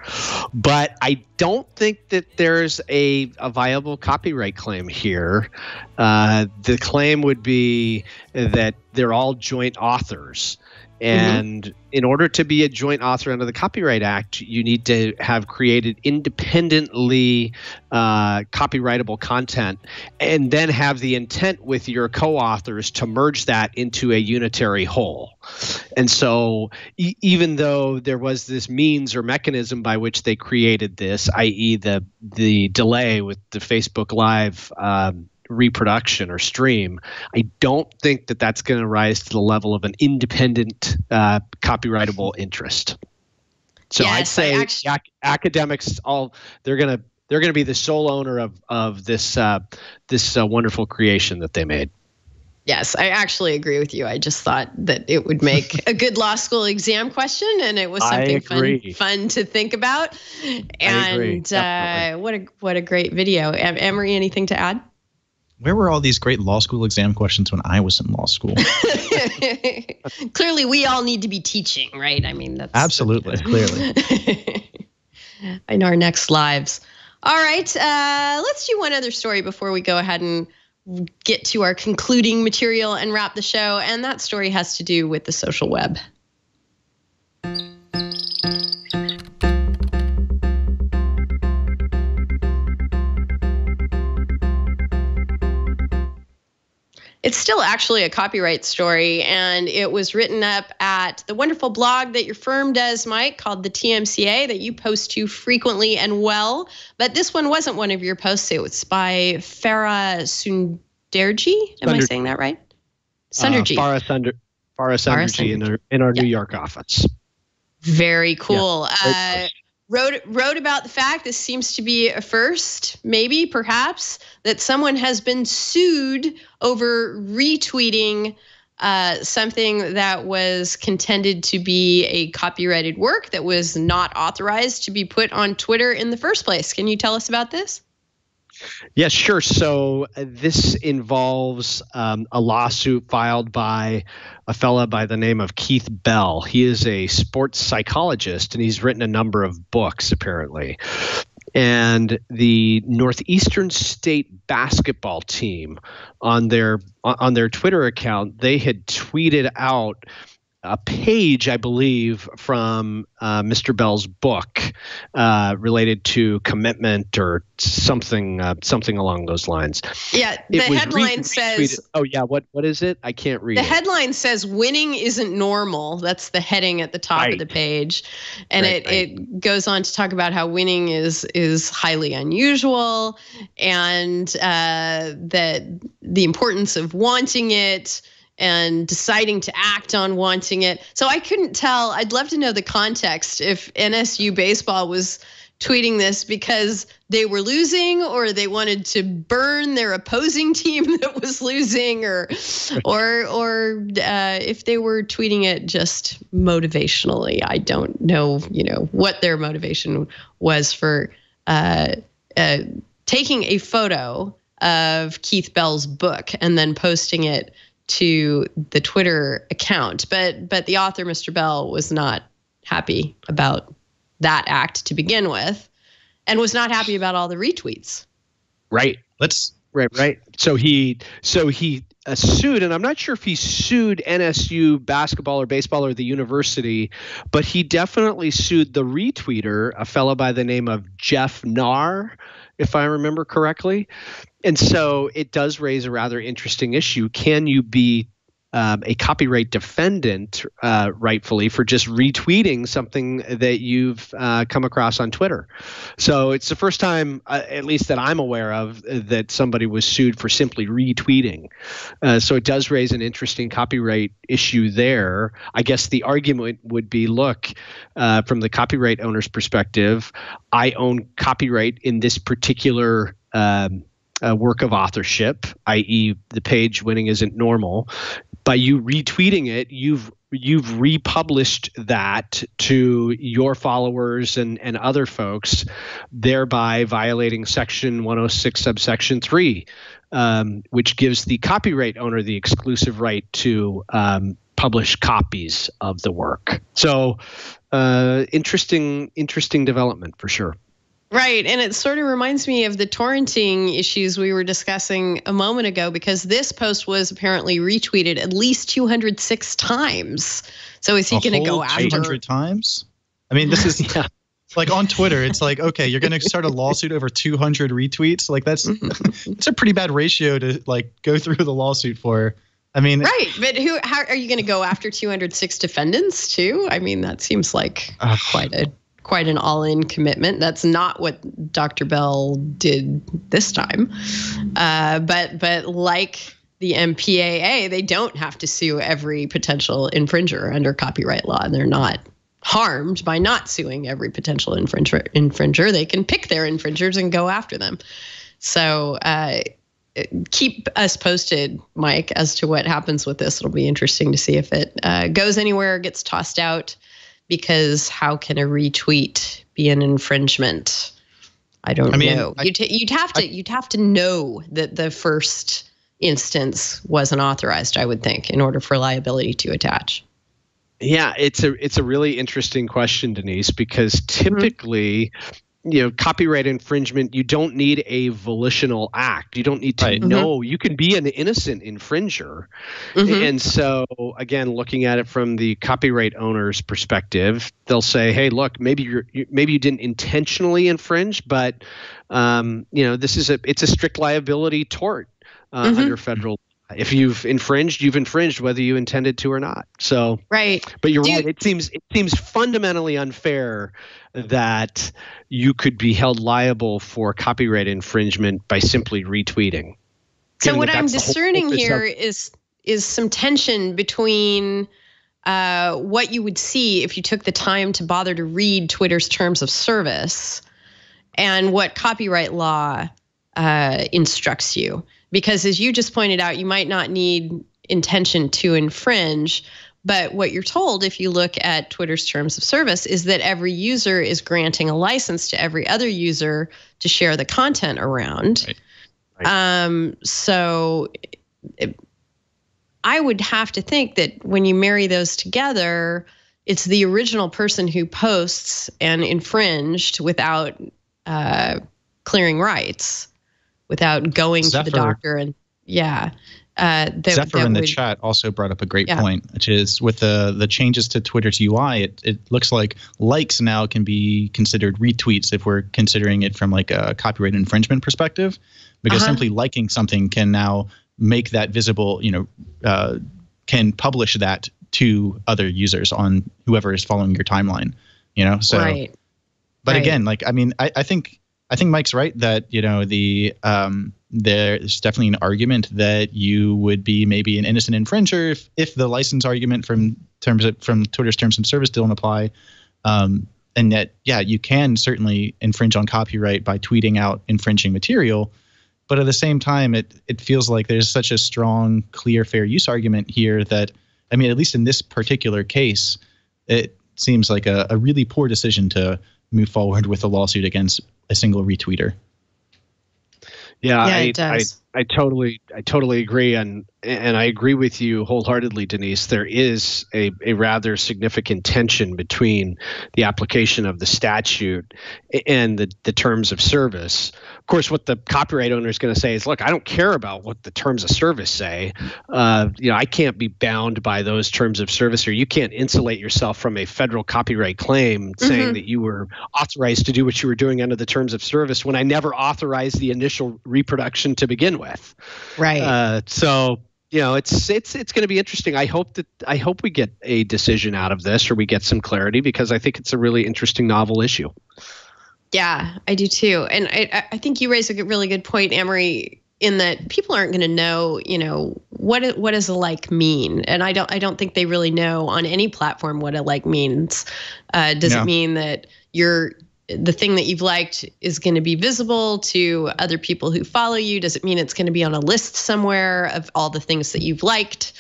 But I don't think that there's a viable copyright claim here. The claim would be that they're all joint authors. And in order to be a joint author under the Copyright Act, you need to have created independently copyrightable content, and then have the intent with your co-authors to merge that into a unitary whole. And so even though there was this means or mechanism by which they created this, i.e. the delay with the Facebook Live reproduction or stream, I don't think that that's going to rise to the level of an independent copyrightable interest. So Yes, I'd say academics they're going to be the sole owner of this wonderful creation that they made. Yes, I actually agree with you. I just thought that it would make a good law school exam question, and it was something fun to think about. And what a great video. Emery, anything to add? Where were all these great law school exam questions when I was in law school? Clearly, we all need to be teaching, right? I mean, that's absolutely, clearly. In our next lives. All right, let's do one other story before we go ahead and get to our concluding material and wrap the show. And that story has to do with the social web. It's still actually a copyright story, and it was written up at the wonderful blog that your firm does, Mike, called the TMCA, that you post to frequently and well. But this one wasn't one of your posts. It was by Farah Sunderji. Am I saying that right? Sunderji. Farah Sunderji in our New York office. Very cool. Yeah, wrote about the fact, this seems to be a first, maybe, perhaps, that someone has been sued over retweeting something that was contended to be a copyrighted work that was not authorized to be put on Twitter in the first place. Can you tell us about this? Yes, sure. So this involves a lawsuit filed by a fella by the name of Keith Bell. He is a sports psychologist, and he's written a number of books, apparently. And the Northeastern State basketball team, on their Twitter account, they had tweeted out a page, I believe, from Mr. Bell's book related to commitment or something along those lines. Yeah, the headline says. Oh yeah, what is it? I can't read. The headline says "Winning isn't normal." That's the heading at the top of the page, and it goes on to talk about how winning is highly unusual, and that the importance of wanting it and deciding to act on wanting it. So I couldn't tell. I'd love to know the context if NSU baseball was tweeting this because they were losing, or they wanted to burn their opposing team that was losing, or if they were tweeting it just motivationally. I don't know, what their motivation was for taking a photo of Keith Bell's book and then posting it to the Twitter account. But the author, Mr. Bell, was not happy about that act to begin with, and was not happy about all the retweets. Right. Right. So he sued, and I'm not sure if he sued NSU basketball or baseball or the university, but he definitely sued the retweeter, a fellow by the name of Jeff Narr, if I remember correctly. And so it does raise a rather interesting issue. Can you be a copyright defendant rightfully for just retweeting something that you've come across on Twitter? So it's the first time, at least that I'm aware of, that somebody was sued for simply retweeting. So it does raise an interesting copyright issue there. I guess the argument would be, look, from the copyright owner's perspective, I own copyright in this particular work of authorship, i.e. the page "Winning Isn't Normal." By you retweeting it, you've republished that to your followers and other folks, thereby violating Section 106, subsection 3, which gives the copyright owner the exclusive right to publish copies of the work. So interesting development for sure. Right. And it sort of reminds me of the torrenting issues we were discussing a moment ago, because this post was apparently retweeted at least 206 times. So is he going to go after 200 times? I mean, this is like on Twitter. It's like, okay, you're going to start a lawsuit over 200 retweets. Like that's a pretty bad ratio to like go through the lawsuit for. I mean, right. But how are you going to go after 206 defendants too? I mean, that seems like quite an all-in commitment. That's not what Dr. Bell did this time. But like the MPAA, they don't have to sue every potential infringer under copyright law, and they're not harmed by not suing every potential infringer. They can pick their infringers and go after them. So keep us posted, Mike, as to what happens with this. It'll be interesting to see if it goes anywhere or gets tossed out, because how can a retweet be an infringement? I don't know. You'd have to know that the first instance wasn't authorized, I would think, in order for liability to attach. Yeah, it's a really interesting question, Denise, because typically, copyright infringement, you don't need a volitional act. You don't need to know. You can be an innocent infringer. And so, again, looking at it from the copyright owner's perspective, they'll say, hey, look, maybe you didn't intentionally infringe, but it's a strict liability tort under federal. If you've infringed whether you intended to or not. So, right. But you're right. It seems fundamentally unfair that you could be held liable for copyright infringement by simply retweeting. So what I'm discerning here is some tension between what you would see if you took the time to bother to read Twitter's terms of service and what copyright law instructs you. Because as you just pointed out, you might not need intention to infringe, but what you're told if you look at Twitter's terms of service is that every user is granting a license to every other user to share the content around. Right. So I would have to think that when you marry those together, it's the original person who posts and infringed without clearing rights, without going to the doctor. And Zephyr in the chat also brought up a great point, which is with the changes to Twitter's UI, it looks like likes now can be considered retweets if we're considering it from like a copyright infringement perspective, because simply liking something can now make that visible, can publish that to other users on whoever is following your timeline, so. Right. But again, like, I mean, I think Mike's right that, there's definitely an argument that you would be maybe an innocent infringer if the license argument from Twitter's terms of service don't apply. And that, you can certainly infringe on copyright by tweeting out infringing material. But at the same time, it feels like there's such a strong, clear, fair use argument here that, I mean, at least in this particular case, it seems like a really poor decision to move forward with a lawsuit against a single retweeter. Yeah, it does. I totally agree, and I agree with you wholeheartedly, Denise. There is a rather significant tension between the application of the statute and the terms of service. Of course, what the copyright owner is going to say is, look, I don't care about what the terms of service say. I can't be bound by those terms of service, or you can't insulate yourself from a federal copyright claim saying that you were authorized to do what you were doing under the terms of service when I never authorized the initial reproduction to begin with. Right. So, it's going to be interesting. I hope we get a decision out of this, or we get some clarity, because I think it's a really interesting, novel issue. Yeah, I do too. And I think you raise a really good point, Amory, in that people aren't going to know, what does a like mean? And I don't think they really know on any platform what a like means. Does it mean that the thing that you've liked is going to be visible to other people who follow you? Does it mean it's going to be on a list somewhere of all the things that you've liked?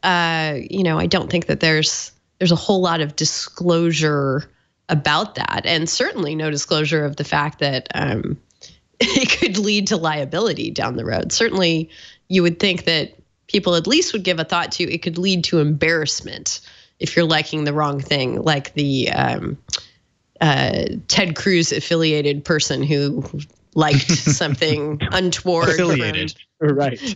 I don't think that there's a whole lot of disclosure about that, and certainly no disclosure of the fact that it could lead to liability down the road. Certainly, you would think that people at least would give a thought to it could lead to embarrassment if you're liking the wrong thing, like the Ted Cruz affiliated person who liked something untoward Affiliated.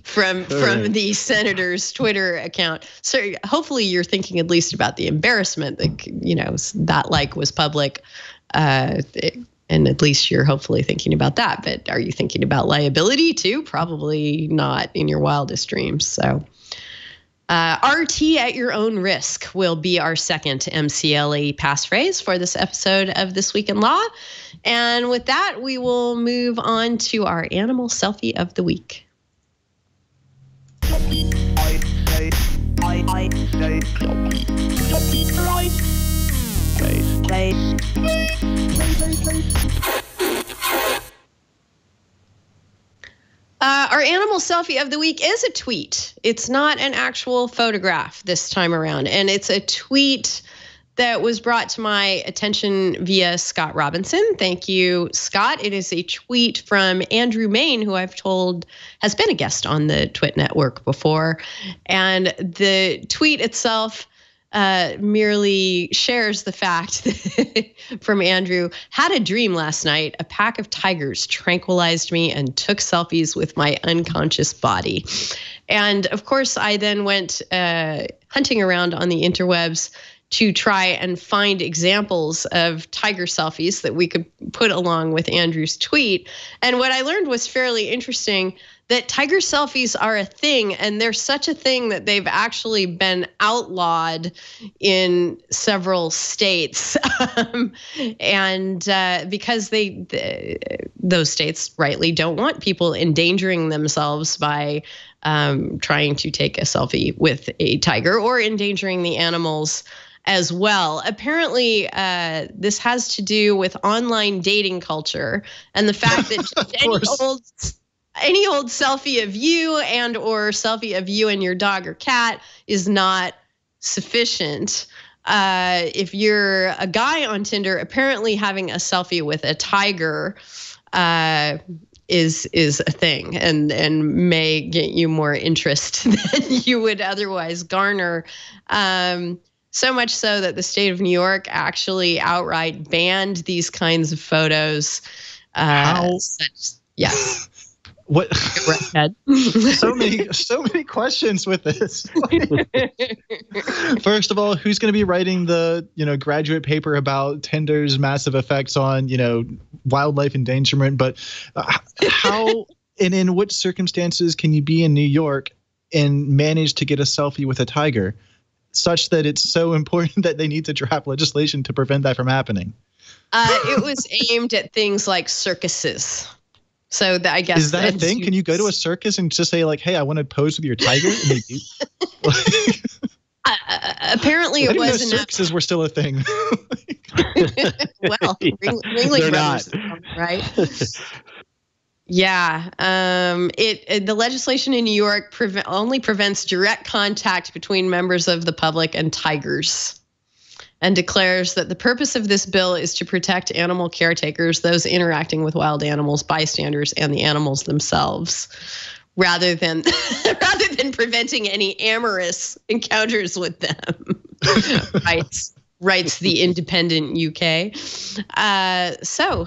from the senator's Twitter account. So hopefully you're thinking at least about the embarrassment that, you know, that like was public. And at least you're hopefully thinking about that. But are you thinking about liability too? Probably not in your wildest dreams. So RT at your own risk will be our second MCLE passphrase for this episode of This Week in Law. And with that, we will move on to our animal selfie of the week. Our animal selfie of the week is a tweet. It's not an actual photograph this time around. And it's a tweet that was brought to my attention via Scott Robinson. Thank you, Scott. It is a tweet from Andrew Main, who I've told has been a guest on the Twit Network before. And the tweet itself merely shares the fact from Andrew, had a dream last night. A pack of tigers tranquilized me and took selfies with my unconscious body. And of course, I then went hunting around on the interwebs to try and find examples of tiger selfies that we could put along with Andrew's tweet. And what I learned was fairly interesting, that tiger selfies are a thing, and they're such a thing that they've actually been outlawed in several states. Because those states rightly don't want people endangering themselves by trying to take a selfie with a tiger or endangering the animals as well. Apparently, this has to do with online dating culture and the fact that any old selfie of you and or selfie of you and your dog or cat is not sufficient. If you're a guy on Tinder, apparently having a selfie with a tiger is a thing and may get you more interest than you would otherwise garner. So much so that the state of New York actually outright banned these kinds of photos. Yes. What? so many questions with this. First of all, who's going to be writing the graduate paper about Tinder's massive effects on wildlife endangerment? But how and in which circumstances can you be in New York and manage to get a selfie with a tiger, such that it's so important that they need to draft legislation to prevent that from happening? It was aimed at things like circuses. So I guess is that a thing? Can you go to a circus and just say like, "Hey, I want to pose with your tiger"? Apparently, it wasn't. Circuses were still a thing. Well, Ringling Brothers, right? Yeah. The legislation in New York only prevents direct contact between members of the public and tigers, and declares that the purpose of this bill is to protect animal caretakers, those interacting with wild animals, bystanders, and the animals themselves, rather than preventing any amorous encounters with them. Writes the Independent UK. So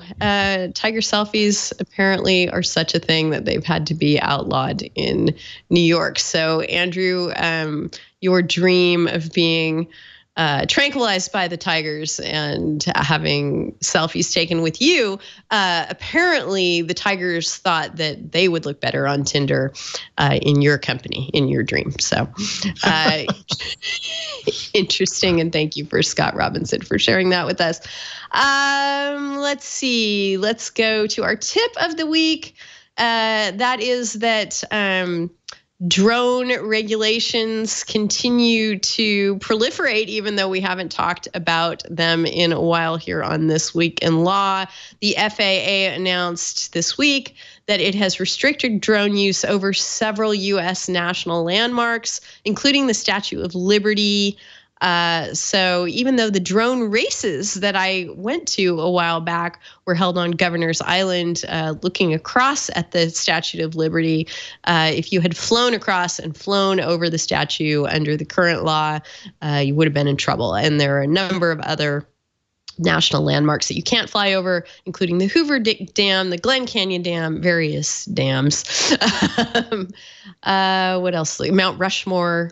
tiger selfies apparently are such a thing that they've had to be outlawed in New York. So Andrew, your dream of being tranquilized by the tigers and having selfies taken with you, apparently the tigers thought that they would look better on Tinder in your company, in your dream. So interesting, and thank you for Scott Robinson for sharing that with us. Let's see. Let's go to our tip of the week. That is that drone regulations continue to proliferate, even though we haven't talked about them in a while here on This Week in Law. The FAA announced this week that it has restricted drone use over several U.S. national landmarks, including the Statue of Liberty. So even though the drone races that I went to a while back were held on Governor's Island, looking across at the Statue of Liberty, if you had flown across and flown over the statue under the current law, you would have been in trouble. And there are a number of other national landmarks that you can't fly over, including the Hoover Dam, the Glen Canyon Dam, various dams. What else? Mount Rushmore,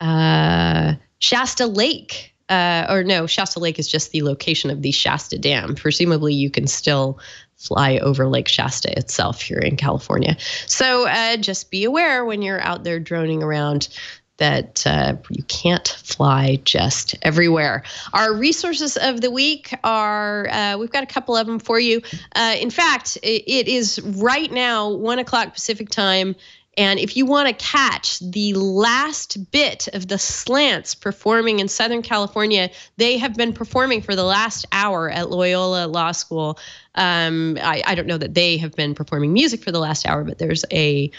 Shasta Lake. Shasta Lake is just the location of the Shasta Dam. Presumably, you can still fly over Lake Shasta itself here in California. So just be aware when you're out there droning around that you can't fly just everywhere. Our resources of the week are, we've got a couple of them for you. In fact, it is right now 1:00 Pacific time. And if you want to catch the last bit of the Slants performing in Southern California, they have been performing for the last hour at Loyola Law School. I don't know that they have been performing music for the last hour, but there's a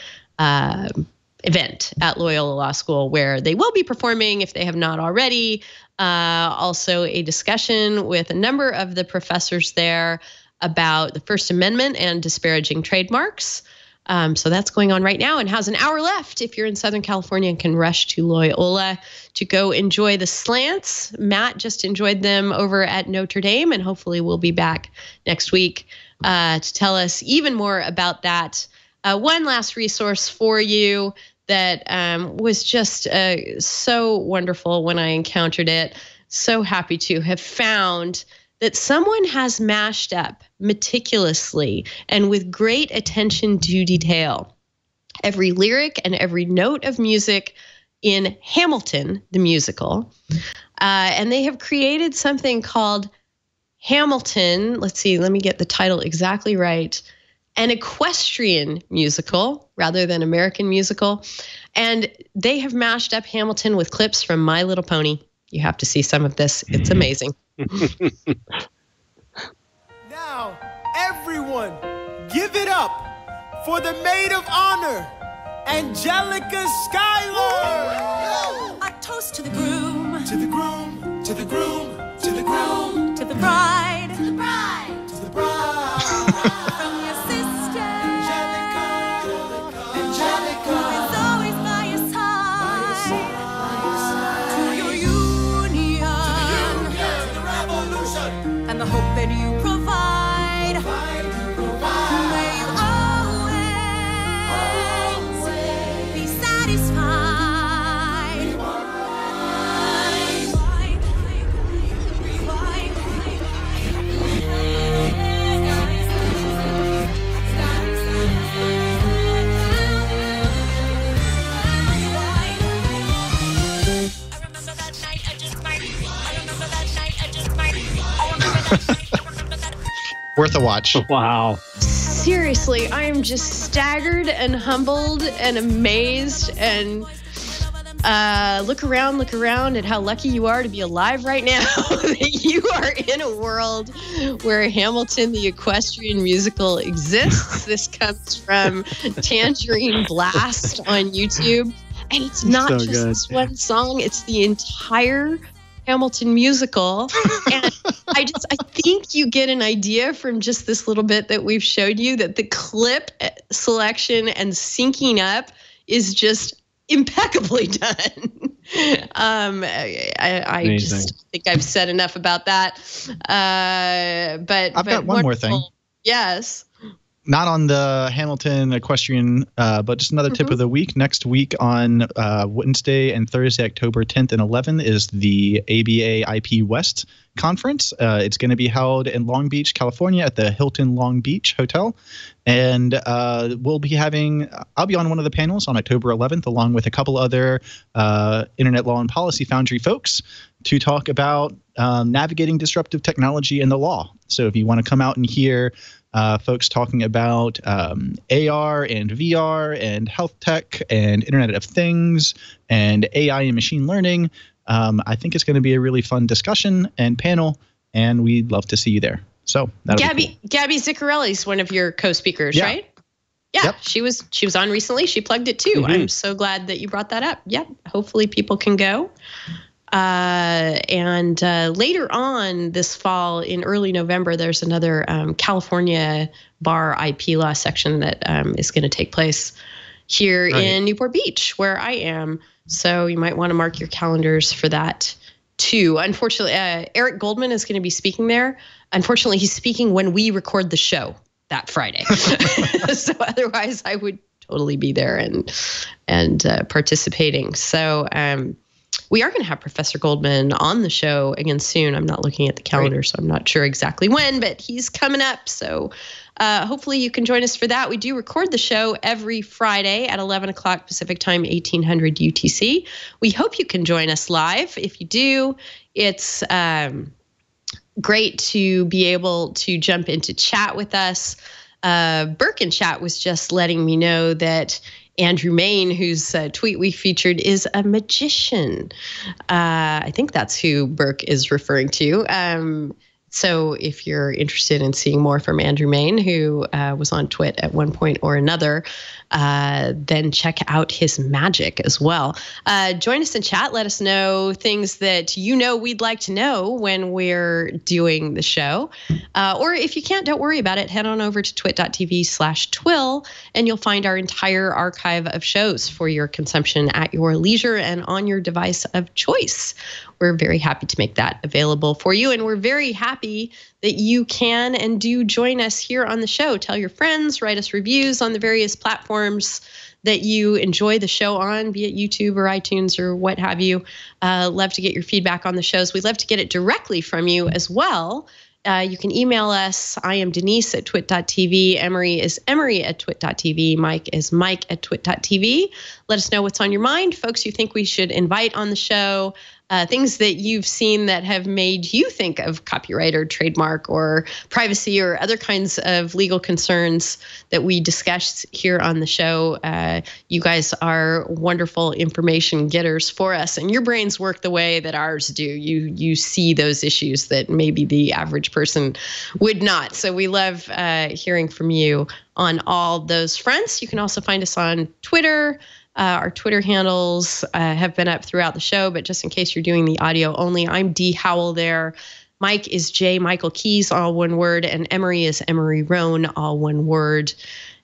event at Loyola Law School where they will be performing if they have not already. Also a discussion with a number of the professors there about the First Amendment and disparaging trademarks. So that's going on right now and has an hour left if you're in Southern California and can rush to Loyola to go enjoy the Slants. Matt just enjoyed them over at Notre Dame, and hopefully we'll be back next week to tell us even more about that. One last resource for you that was just so wonderful when I encountered it. So happy to have found that someone has mashed up meticulously and with great attention to detail every lyric and every note of music in Hamilton, the musical. And they have created something called Hamilton. Let's see, let me get the title exactly right. An equestrian musical rather than American musical. And they have mashed up Hamilton with clips from My Little Pony. You have to see some of this. It's amazing. Now, everyone, give it up for the maid of honor, Angelica Schuyler. A toast to the groom, To the groom, to the groom, to the groom, to the bride, to the bride, to the bride. from your sister, Angelica, who Angelica, is always by your side. To your union, to the revolution. and the hope that you provide. May you always be satisfied. Worth a watch. Wow. Seriously, I am just staggered and humbled and amazed and look around at how lucky you are to be alive right now. That you are in a world where Hamilton, the equestrian musical, exists. This comes from Tangerine Blast on YouTube. And it's not So just good. this one song, it's the entire Hamilton musical. And I think you get an idea from just this little bit that we've showed you that the clip selection and syncing up is just impeccably done. I just think I've said enough about that. But I've got one more thing. Yes. Not on the Hamilton equestrian, but just another tip of the week. Next week on Wednesday and Thursday, October 10th and 11th, is the ABA IP West Conference. It's going to be held in Long Beach, California at the Hilton Long Beach Hotel. And I'll be on one of the panels on October 11th, along with a couple other Internet Law and Policy Foundry folks to talk about navigating disruptive technology in the law. So if you want to come out and hear folks talking about AR and VR and health tech and Internet of Things and AI and machine learning, I think it's going to be a really fun discussion and panel, and we'd love to see you there. So Gabby Ziccarelli is one of your co-speakers, right? Yeah, Yep. she was on recently. She plugged it too. Mm-hmm. I'm so glad that you brought that up. Yep. Hopefully people can go. And later on this fall, in early November, there's another California bar IP law section that is going to take place here in Newport Beach, where I am. So you might want to mark your calendars for that 2. Unfortunately, Eric Goldman is going to be speaking there. Unfortunately, he's speaking when we record the show that Friday. So otherwise, I would totally be there and participating. So we are going to have Professor Goldman on the show again soon. I'm not looking at the calendar, so I'm not sure exactly when, but he's coming up. So hopefully you can join us for that. We do record the show every Friday at 11 o'clock Pacific time, 1800 UTC. We hope you can join us live. If you do, it's great to be able to jump into chat with us. Burke in chat was just letting me know that Andrew Main, whose tweet we featured, is a magician. I think that's who Burke is referring to. So if you're interested in seeing more from Andrew Main, who was on Twit at one point or another, then check out his magic as well. Join us in chat. Let us know things that we'd like to know when we're doing the show. Or if you can't, don't worry about it. Head on over to twit.tv/TWiL, and you'll find our entire archive of shows for your consumption at your leisure and on your device of choice. We're very happy to make that available for you, and we're very happy that you can and do join us here on the show. Tell your friends, write us reviews on the various platforms that you enjoy the show on, be it YouTube or iTunes or what have you. Love to get your feedback on the shows. We'd love to get it directly from you as well. You can email us. I am Denise at twit.tv. Emery is Emery at twit.tv. Mike is Mike at twit.tv. Let us know what's on your mind, folks you think we should invite on the show. Things that you've seen that have made you think of copyright or trademark or privacy or other kinds of legal concerns that we discussed here on the show. You guys are wonderful information getters for us, and your brains work the way that ours do. You see those issues that maybe the average person would not. So we love hearing from you on all those fronts. You can also find us on Twitter. Our Twitter handles have been up throughout the show, but just in case you're doing the audio only, I'm D Howell there. Mike is J Michael Keys, all one word, and Emery is Emery Roan, all one word.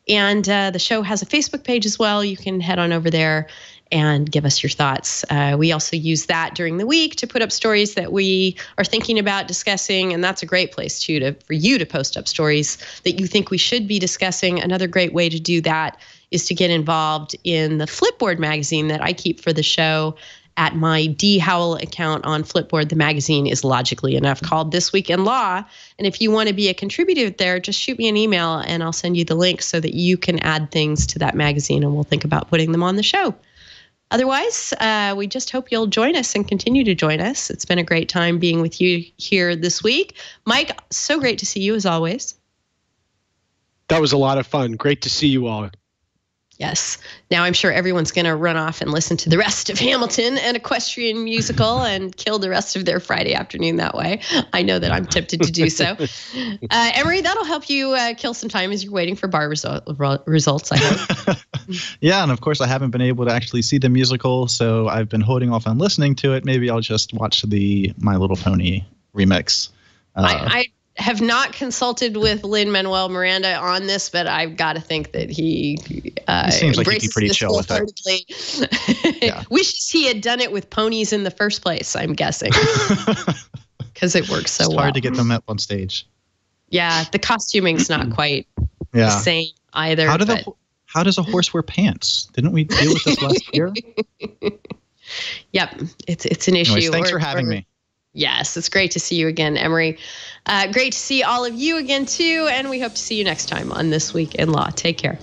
And the show has a Facebook page as well. You can head on over there and give us your thoughts. We also use that during the week to put up stories that we are thinking about discussing, and that's a great place too for you to post up stories that you think we should be discussing. Another great way to do that is to get involved in the Flipboard magazine that I keep for the show at my D Howell account on Flipboard. The magazine is logically enough called This Week in Law. And if you want to be a contributor there, just shoot me an email and I'll send you the link so that you can add things to that magazine and we'll think about putting them on the show. Otherwise, we just hope you'll join us and continue to join us. It's been a great time being with you here this week. Mike, so great to see you as always. That was a lot of fun. Great to see you all. Yes. Now I'm sure everyone's going to run off and listen to the rest of Hamilton, an equestrian musical, and kill the rest of their Friday afternoon that way. I know that I'm tempted to do so. Emery, that'll help you kill some time as you're waiting for bar results, I hope. Yeah, and of course I haven't been able to actually see the musical, so I've been holding off on listening to it. Maybe I'll just watch the My Little Pony remix. I have not consulted with Lin-Manuel Miranda on this, but I've got to think that he seems like he'd be pretty chill with it. Yeah. Wishes he had done it with ponies in the first place, I'm guessing. Because it works so well. It's hard to get them up on stage. Yeah, the costuming's not quite the same either. How does a horse wear pants? Didn't we deal with this last year? Yep, it's an issue. Anyways, thanks for having me. Yes, it's great to see you again, Emery. Great to see all of you again, too, and we hope to see you next time on This Week in Law. Take care.